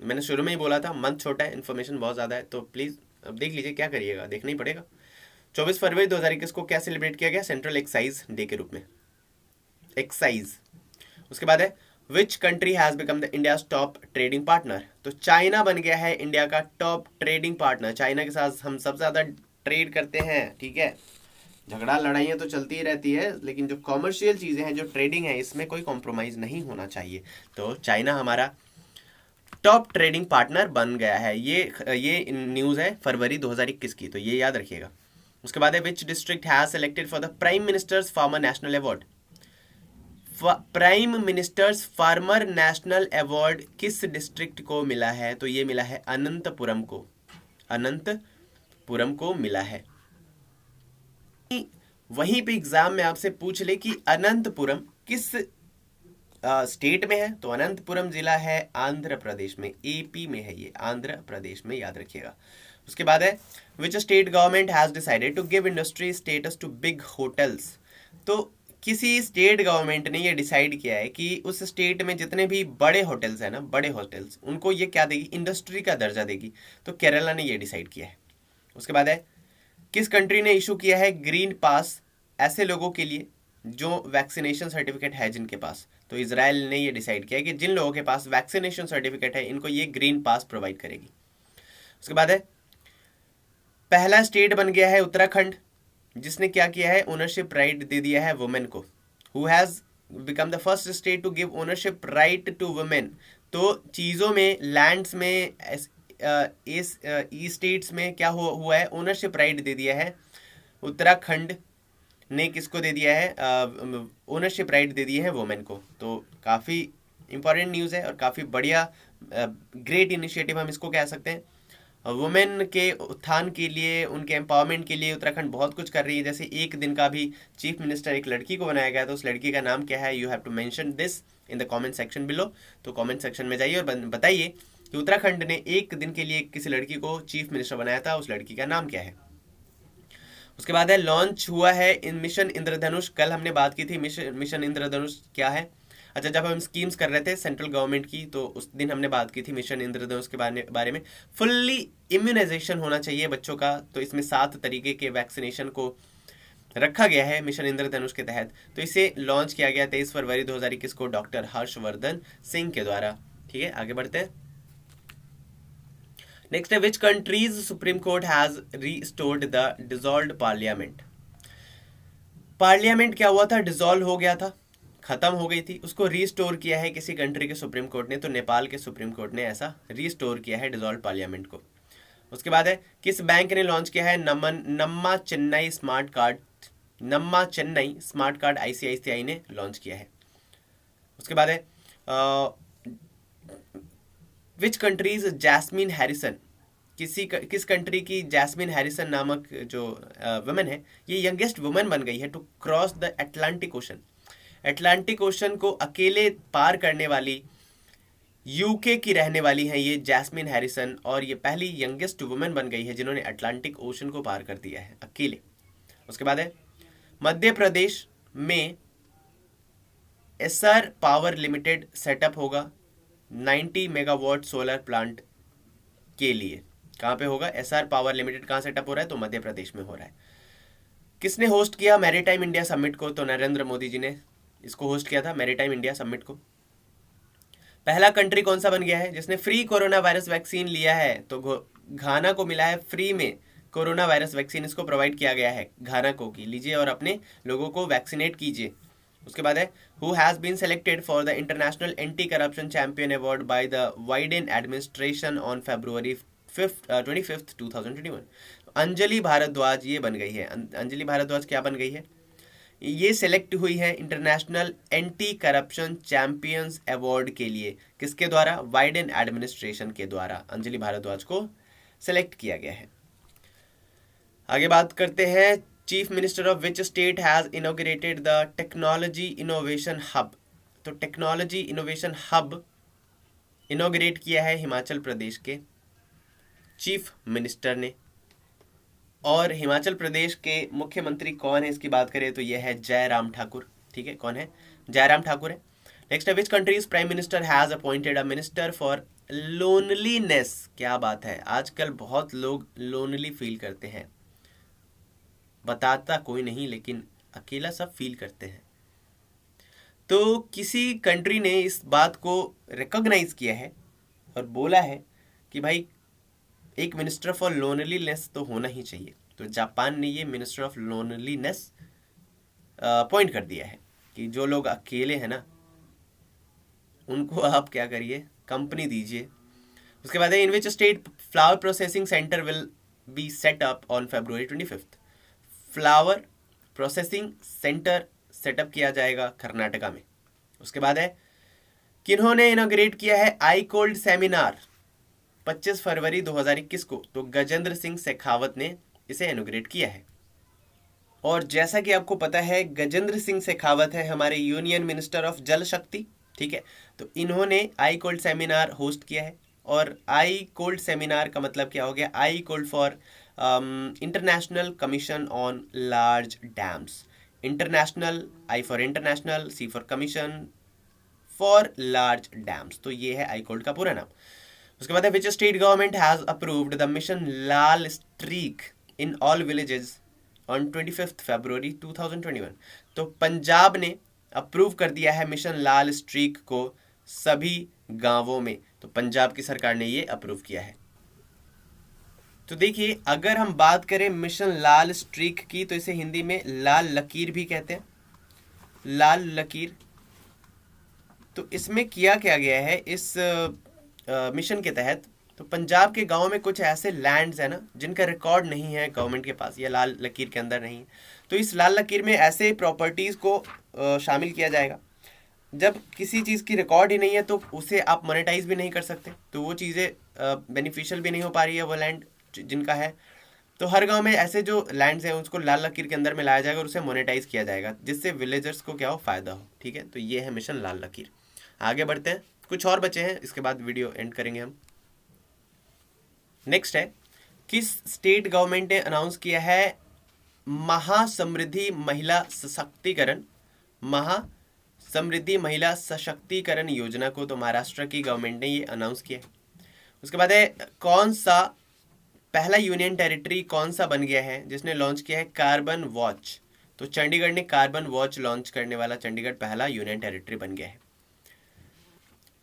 मैंने शुरू में ही बोला था मंथ छोटा है, इन्फॉर्मेशन बहुत ज़्यादा है, तो प्लीज़ अब देख लीजिए, क्या करिएगा, देखना ही पड़ेगा। 24 फरवरी 2021 को क्या सेलिब्रेट किया गया? सेंट्रल एक्साइज डे के रूप में, एक्साइज। उसके बाद है which country has become the India top trading partner? तो चाइना बन गया है इंडिया का टॉप ट्रेडिंग पार्टनर। चाइना के साथ हम सबसे ज़्यादा ट्रेड करते हैं, ठीक है। झगड़ा लड़ाइयाँ तो चलती ही रहती है, लेकिन जो कॉमर्शियल चीज़ें हैं, जो ट्रेडिंग है, इसमें कोई कॉम्प्रोमाइज़ नहीं होना चाहिए। तो चाइना हमारा टॉप ट्रेडिंग पार्टनर बन गया है। ये न्यूज़ है फरवरी 2021 की, तो ये याद रखिएगा। उसके बाद है which district has selected for the prime ministers farmer national award? Prime ministers farmer national award किस डिस्ट्रिक्ट को मिला है? तो ये मिला है अनंतपुरम को, अनंतपुरम को मिला है। वहीं पे एग्जाम में आपसे पूछ ले कि अनंतपुरम किस स्टेट में है? तो अनंतपुरम जिला है आंध्र प्रदेश में, AP में है ये, आंध्र प्रदेश में, याद रखिएगा। उसके बाद है which state government has decided to give industry status to big hotels? तो किसी स्टेट गवर्नमेंट ने ये डिसाइड किया है कि उस स्टेट में जितने भी बड़े होटल्स हैं ना, बड़े होटल्स, उनको ये क्या देगी? इंडस्ट्री का दर्जा देगी। तो केरला ने ये डिसाइड किया है। उसके बाद है किस कंट्री ने इशू किया है ग्रीन पास ऐसे लोगों के लिए जो वैक्सीनेशन सर्टिफिकेट है जिनके पास, तो इजराइल ने ये डिसाइड किया कि जिन लोगों के पास वैक्सीनेशन सर्टिफिकेट है इनको ये ग्रीन पास प्रोवाइड करेगी। उसके बाद है पहला स्टेट बन गया है उत्तराखंड, जिसने क्या किया है, ओनरशिप राइट दे दिया है वुमेन को। Who has become the first state to give ownership right to women. तो चीज़ों में, लैंड्स में, इस ई स्टेट्स में क्या हुआ है, ओनरशिप राइट दे दिया है उत्तराखंड ने। किसको दे दिया है, ओनरशिप राइट दे दिए हैं वुमेन को। तो काफ़ी इंपॉर्टेंट न्यूज़ है और काफ़ी बढ़िया ग्रेट इनिशिएटिव हम इसको कह सकते हैं। वुमेन के उत्थान के लिए, उनके एम्पावरमेंट के लिए उत्तराखंड बहुत कुछ कर रही है। जैसे एक दिन का भी चीफ मिनिस्टर एक लड़की को बनाया गया, तो उस लड़की का नाम क्या है, you have to mention this in the comment section below. तो कमेंट सेक्शन में जाइए और बताइए कि उत्तराखंड ने एक दिन के लिए किसी लड़की को चीफ मिनिस्टर बनाया था, उस लड़की का नाम क्या है। उसके बाद है लॉन्च हुआ है इन मिशन इंद्रधनुष। कल हमने बात की थी मिशन इंद्रधनुष क्या है। अच्छा, जब हम स्कीम्स कर रहे थे सेंट्रल गवर्नमेंट की, तो उस दिन हमने बात की थी मिशन इंद्रधनुष के बारे में। फुल्ली इम्यूनाइजेशन होना चाहिए बच्चों का, तो इसमें 7 तरीके के वैक्सीनेशन को रखा गया है मिशन इंद्रधनुष के तहत। तो इसे लॉन्च किया गया 23 फरवरी 2021 को डॉक्टर हर्षवर्धन सिंह के द्वारा। ठीक है, आगे बढ़ते हैं। नेक्स्ट है which countries supreme court has restored the dissolved parliament. Parliament क्या हुआ था, डिसॉल्व हो गया था, खत्म हो गई थी, उसको रीस्टोर किया है किसी कंट्री के सुप्रीम कोर्ट ने। तो नेपाल के सुप्रीम कोर्ट ने ऐसा रीस्टोर किया है डिसॉल्व पार्लियामेंट को। उसके बाद है किस बैंक ने लॉन्च किया है Namma Chennai smart card. Namma Chennai smart card ICICI ने लॉन्च किया है। उसके बाद है विच कंट्रीज जैस्मिन हैरिसन। किस कंट्री की जैस्मिन हैरिसन नामक जो वुमेन है, ये यंगेस्ट वुमेन बन गई है to cross the Atlantic Ocean. Atlantic Ocean को अकेले पार करने वाली यूके की रहने वाली है ये जैस्मिन हैरिसन, और ये पहली यंगेस्ट वुमेन बन गई है जिन्होंने अटलांटिक ओशन को पार कर दिया है अकेले। उसके बाद है मध्य प्रदेश में एसआर पावर लिमिटेड सेटअप होगा 90 मेगावाट सोलर प्लांट के लिए। कहाँ पे होगा, एसआर पावर लिमिटेड कहाँ सेटअप हो रहा है, तो मध्य प्रदेश में हो रहा है। किसने होस्ट किया मैरीटाइम इंडिया समिट को, तो नरेंद्र मोदी जी ने इसको होस्ट किया था मैरीटाइम इंडिया समिट को। पहला कंट्री कौन सा बन गया है जिसने फ्री कोरोना वायरस वैक्सीन लिया है, तो घाना को मिला है फ्री में कोरोना वायरस वैक्सीन, इसको प्रोवाइड किया गया है घाना को कि लीजिए और अपने लोगों को वैक्सीनेट कीजिए। उसके बाद है who has been selected for the international anti corruption champion award by the Biden administration on February 25, 2021। Anjali Bhardwaj ये बन गई है। अंजलि भारद्वाज क्या बन गई है, ये सेलेक्ट हुई है international anti corruption champions award के लिए। किसके द्वारा, वाइडेन एडमिनिस्ट्रेशन के द्वारा अंजलि भारद्वाज को सेलेक्ट किया गया है। आगे बात करते हैं chief minister of which state has inaugurated the technology innovation hub. तो टेक्नोलॉजी इनोवेशन हब इनॉग्रेट किया है हिमाचल प्रदेश के चीफ मिनिस्टर ने। और हिमाचल प्रदेश के मुख्यमंत्री कौन है इसकी बात करें तो यह है जयराम ठाकुर। ठीक है, कौन है, जयराम ठाकुर है। नेक्स्ट है which countries prime minister has appointed a minister for loneliness. क्या बात है, आजकल बहुत लोग लोनली फील करते हैं, बताता कोई नहीं लेकिन अकेला सब फील करते हैं। तो किसी कंट्री ने इस बात को रिकॉग्नाइज किया है और बोला है कि भाई एक मिनिस्टर फॉर लोनलीनेस तो होना ही चाहिए। तो जापान ने ये मिनिस्टर ऑफ लोनलीनेस अपॉइंट कर दिया है कि जो लोग अकेले हैं ना उनको आप क्या करिए, कंपनी दीजिए। उसके बाद in which state flower processing center will be set up on February 25। Flower processing center setup किया जाएगा कर्नाटका में। उसके बाद है किन्होंने इनॉग्रेट किया है आई कोल्ड सेमिनार 25 फरवरी 2021 को, तो गजेंद्र सिंह शेखावत ने इसे इनॉग्रेट किया है। और जैसा कि आपको पता है गजेंद्र सिंह शेखावत है हमारे यूनियन मिनिस्टर ऑफ जल शक्ति। ठीक है, तो इन्होंने आई कोल्ड सेमिनार होस्ट किया है। और आई कोल्ड सेमिनार का मतलब क्या हो गया, ICOLD for international commission on large dams. International, I for international, C for commission for large dams, तो ये है आई कोल्ड का पूरा नाम। उसके बाद है which state government has approved the mission Lal streak in all villages on 25 फरवरी 2021। तो पंजाब ने अप्रूव कर दिया है मिशन लाल स्ट्रीक को सभी गांवों में। तो पंजाब की सरकार ने ये अप्रूव किया है। तो देखिए, अगर हम बात करें मिशन लाल स्ट्रीक की, तो इसे हिंदी में लाल लकीर भी कहते हैं, लाल लकीर। तो इसमें किया क्या गया है इस मिशन के तहत, तो पंजाब के गांव में कुछ ऐसे लैंड्स है ना जिनका रिकॉर्ड नहीं है गवर्नमेंट के पास, या लाल लकीर के अंदर नहीं है। तो इस लाल लकीर में ऐसे प्रॉपर्टीज को शामिल किया जाएगा। जब किसी चीज़ की रिकॉर्ड ही नहीं है तो उसे आप मोनेटाइज भी नहीं कर सकते, तो वो चीज़ें बेनिफिशियल भी नहीं हो पा रही है वो लैंड जिनका है। तो हर गांव में ऐसे जो लैंड्स हैं उसको लाल लकीर के अंदर में लाया जाएगा और उसे मोनेटाइज किया जाएगा, जिससे विलेजर्स को क्या हो, फायदा हो। ठीक है, तो ये है मिशन लाल लकीर। आगे बढ़ते हैं, कुछ और बचे हैं, इसके बाद वीडियो एंड करेंगे हम। नेक्स्ट है, किस स्टेट गवर्नमेंट ने अनाउंस किया है महासमृद्धि महिला सशक्तिकरण, महासमृद्धि महिला सशक्तिकरण योजना को? तो महाराष्ट्र की गवर्नमेंट ने ये अनाउंस किया है। उसके बाद है, कौन सा पहला यूनियन टेरिटरी कौन सा बन गया है जिसने लॉन्च किया है कार्बन वॉच? तो चंडीगढ़ ने कार्बन वॉच लॉन्च करने वाला चंडीगढ़ पहला यूनियन टेरिटरी बन गया है।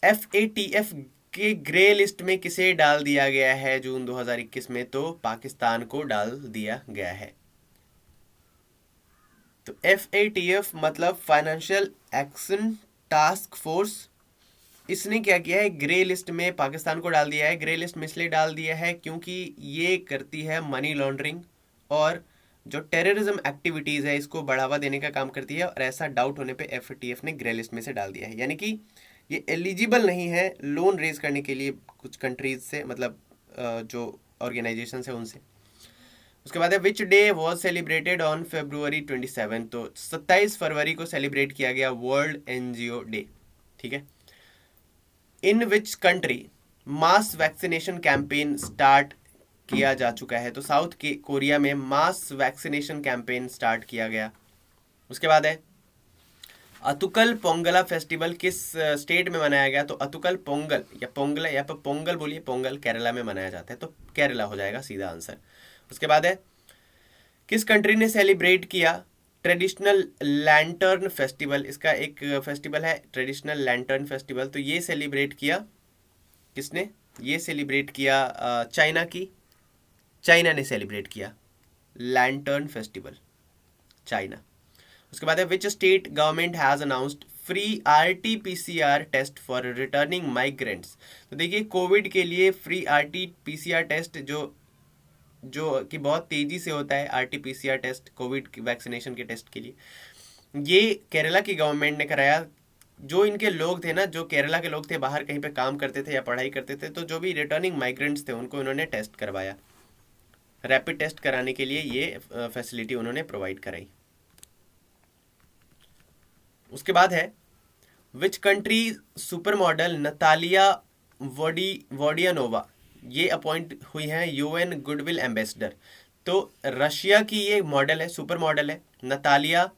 FATF के ग्रे लिस्ट में किसे डाल दिया गया है जून 2021 में? तो पाकिस्तान को डाल दिया गया है। तो FATF मतलब फाइनेंशियल एक्शन टास्क फोर्स, इसने क्या किया है, ग्रे लिस्ट में पाकिस्तान को डाल दिया है। ग्रे लिस्ट में इसलिए डाल दिया है क्योंकि ये करती है मनी लॉन्ड्रिंग और जो टेररिज्म एक्टिविटीज़ है इसको बढ़ावा देने का काम करती है, और ऐसा डाउट होने पे FATF ने ग्रे लिस्ट में से डाल दिया है। यानी कि ये एलिजिबल नहीं है लोन रेज करने के लिए कुछ कंट्रीज से, मतलब जो ऑर्गेनाइजेशन है उनसे। उसके बाद है, which day was celebrated on February 27? तो 27 फरवरी को सेलिब्रेट किया गया वर्ल्ड NGO डे। ठीक है। In which country mass vaccination campaign start किया जा चुका है? तो साउथ के कोरिया में मास वैक्सीनेशन कैंपेन स्टार्ट किया गया। उसके बाद है, अतुकल पोंगला फेस्टिवल किस स्टेट में मनाया गया? तो अतुकल पोंगल या पोंगला या पोंगल बोलिए, पोंगल केरला में मनाया जाता है, तो केरला हो जाएगा सीधा आंसर। उसके बाद है, किस कंट्री ने सेलिब्रेट किया ट्रेडिशनल लैंटर्न फेस्टिवल? इसका एक फेस्टिवल है ट्रेडिशनल लैंटर्न फेस्टिवल, तो ये सेलिब्रेट किया किसने? ये सेलिब्रेट किया चाइना ने सेलिब्रेट किया लैंटर्न फेस्टिवल, चाइना। उसके बाद है, which state government has announced free RT-PCR test for returning migrants? तो देखिए, कोविड के लिए फ्री RT-PCR टेस्ट जो कि बहुत तेजी से होता है, RT-PCR टेस्ट कोविड वैक्सीनेशन के टेस्ट के लिए, ये केरला की गवर्नमेंट ने कराया। जो इनके लोग थे ना, जो केरला के लोग थे, बाहर कहीं पे काम करते थे या पढ़ाई करते थे, तो जो भी रिटर्निंग माइग्रेंट्स थे उनको इन्होंने टेस्ट करवाया। रैपिड टेस्ट कराने के लिए ये फैसिलिटी उन्होंने प्रोवाइड कराई। उसके बाद है, which country super model Natalia Vodianova ये अपॉइंट हुई है UN गुडविल एम्बेसडर? तो रशिया की ये मॉडल है, सुपर मॉडल है नतालिया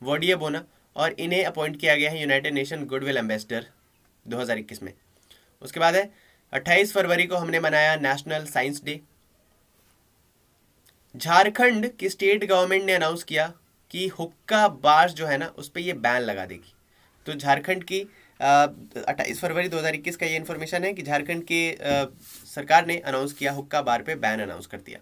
वोडियाबोना, और इन्हें अपॉइंट किया गया है यूनाइटेड नेशन गुडविल एम्बेसडर 2021 में। उसके बाद है, 28 फरवरी को हमने मनाया नेशनल साइंस डे। झारखंड की स्टेट गवर्नमेंट ने अनाउंस किया कि हुक्का बार्स जो है ना उस पर ये बैन लगा देगी। तो झारखंड की 28 फरवरी 2021 का ये इन्फॉर्मेशन है कि झारखंड के सरकार ने अनाउंस किया, हुक्का बार पे बैन अनाउंस कर दिया।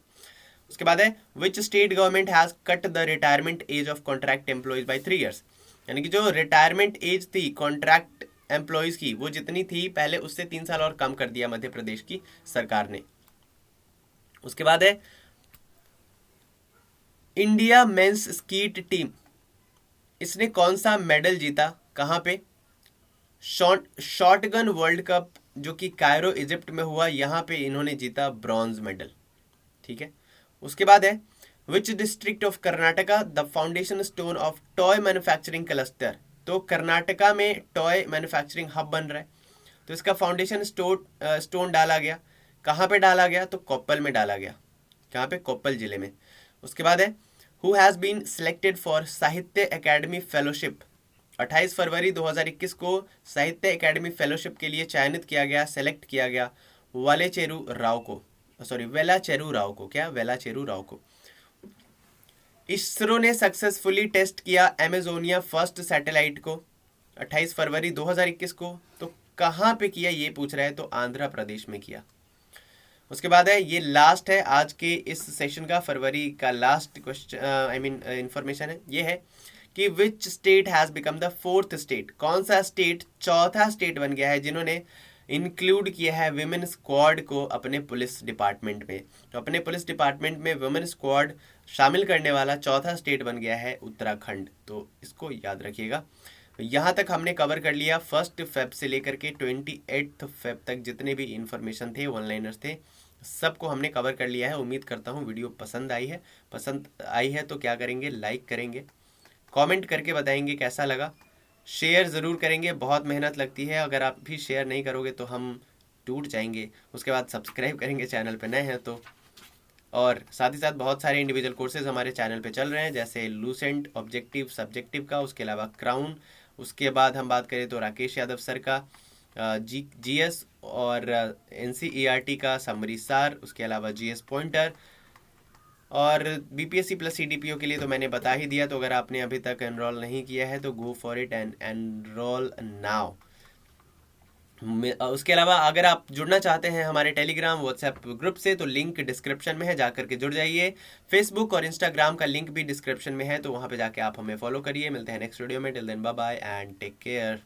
उसके बाद है, which state government has cut the retirement age of contract employees by 3 years? यानी कि जो रिटायरमेंट एज थी कॉन्ट्रैक्ट एम्प्लॉयज की, वो जितनी थी पहले उससे 3 साल और कम कर दिया मध्य प्रदेश की सरकार ने। उसके बाद है, इंडिया मेंस स्कीट टीम, इसने कौन सा मेडल जीता? कहाँ पे? शॉटगन वर्ल्ड कप जो कि कायरो इजिप्ट में हुआ, यहाँ पे इन्होंने जीता ब्रॉन्ज मेडल। ठीक है। उसके बाद है, which district of Karnataka the foundation stone of toy manufacturing cluster? तो कर्नाटका में टॉय मैन्युफैक्चरिंग हब बन रहा है, तो इसका फाउंडेशन स्टोन डाला गया। कहाँ पे डाला गया? तो कोप्पल में डाला गया। कहाँ पे? कोप्पल जिले में। उसके बाद है, who has been selected for Sahitya Academy fellowship? 28 फरवरी 2021 को साहित्य अकेडमी फेलोशिप के लिए चयनित किया गया, सेलेक्ट किया गया वेलाचेरू राव को। क्या वेलाचेरू राव को। इसरो ने सक्सेसफुली टेस्ट किया एमेजोनिया फर्स्ट सैटेलाइट को 28 फरवरी 2021 को। तो कहाँ पे किया ये पूछ रहा है, तो आंध्र प्रदेश में किया। उसके बाद है, ये लास्ट है आज के इस सेशन का, फरवरी का लास्ट क्वेश्चन इंफॉर्मेशन है, ये है कि which state has become the fourth state, कौन सा स्टेट चौथा स्टेट बन गया है जिन्होंने इंक्लूड किया है विमेन स्क्वाड को अपने पुलिस डिपार्टमेंट में। तो अपने पुलिस डिपार्टमेंट में विमेन स्क्वाड शामिल करने वाला चौथा स्टेट बन गया है उत्तराखंड। तो इसको याद रखिएगा। यहाँ तक हमने कवर कर लिया 1 फेब से लेकर के 28 फेब तक जितने भी इंफॉर्मेशन थे, वन लाइनर्स थे, सबको हमने कवर कर लिया है। उम्मीद करता हूँ वीडियो पसंद आई है तो क्या करेंगे, लाइक करेंगे, कमेंट करके बताएंगे कैसा लगा, शेयर ज़रूर करेंगे, बहुत मेहनत लगती है, अगर आप भी शेयर नहीं करोगे तो हम टूट जाएंगे। उसके बाद सब्सक्राइब करेंगे चैनल पे नए हैं तो, और साथ ही साथ बहुत सारे इंडिविजुअल कोर्सेज हमारे चैनल पे चल रहे हैं, जैसे लूसेंट ऑब्जेक्टिव सब्जेक्टिव का, उसके अलावा क्राउन, उसके बाद हम बात करें तो राकेश यादव सर का जीएस और एनसीईआरटी का समरी सार, उसके अलावा जीएस पॉइंटर, और बीपीएससी प्लस सीडीपीओ के लिए तो मैंने बता ही दिया। तो अगर आपने अभी तक एनरोल नहीं किया है तो go for it and enrol now. उसके अलावा अगर आप जुड़ना चाहते हैं हमारे टेलीग्राम व्हाट्सएप ग्रुप से तो लिंक डिस्क्रिप्शन में है, जाकर के जुड़ जाइए। फेसबुक और इंस्टाग्राम का लिंक भी डिस्क्रिप्शन में है, तो वहाँ पे जाके आप हमें फॉलो करिए। मिलते हैं नेक्स्ट वीडियो में, till then bye bye and take care.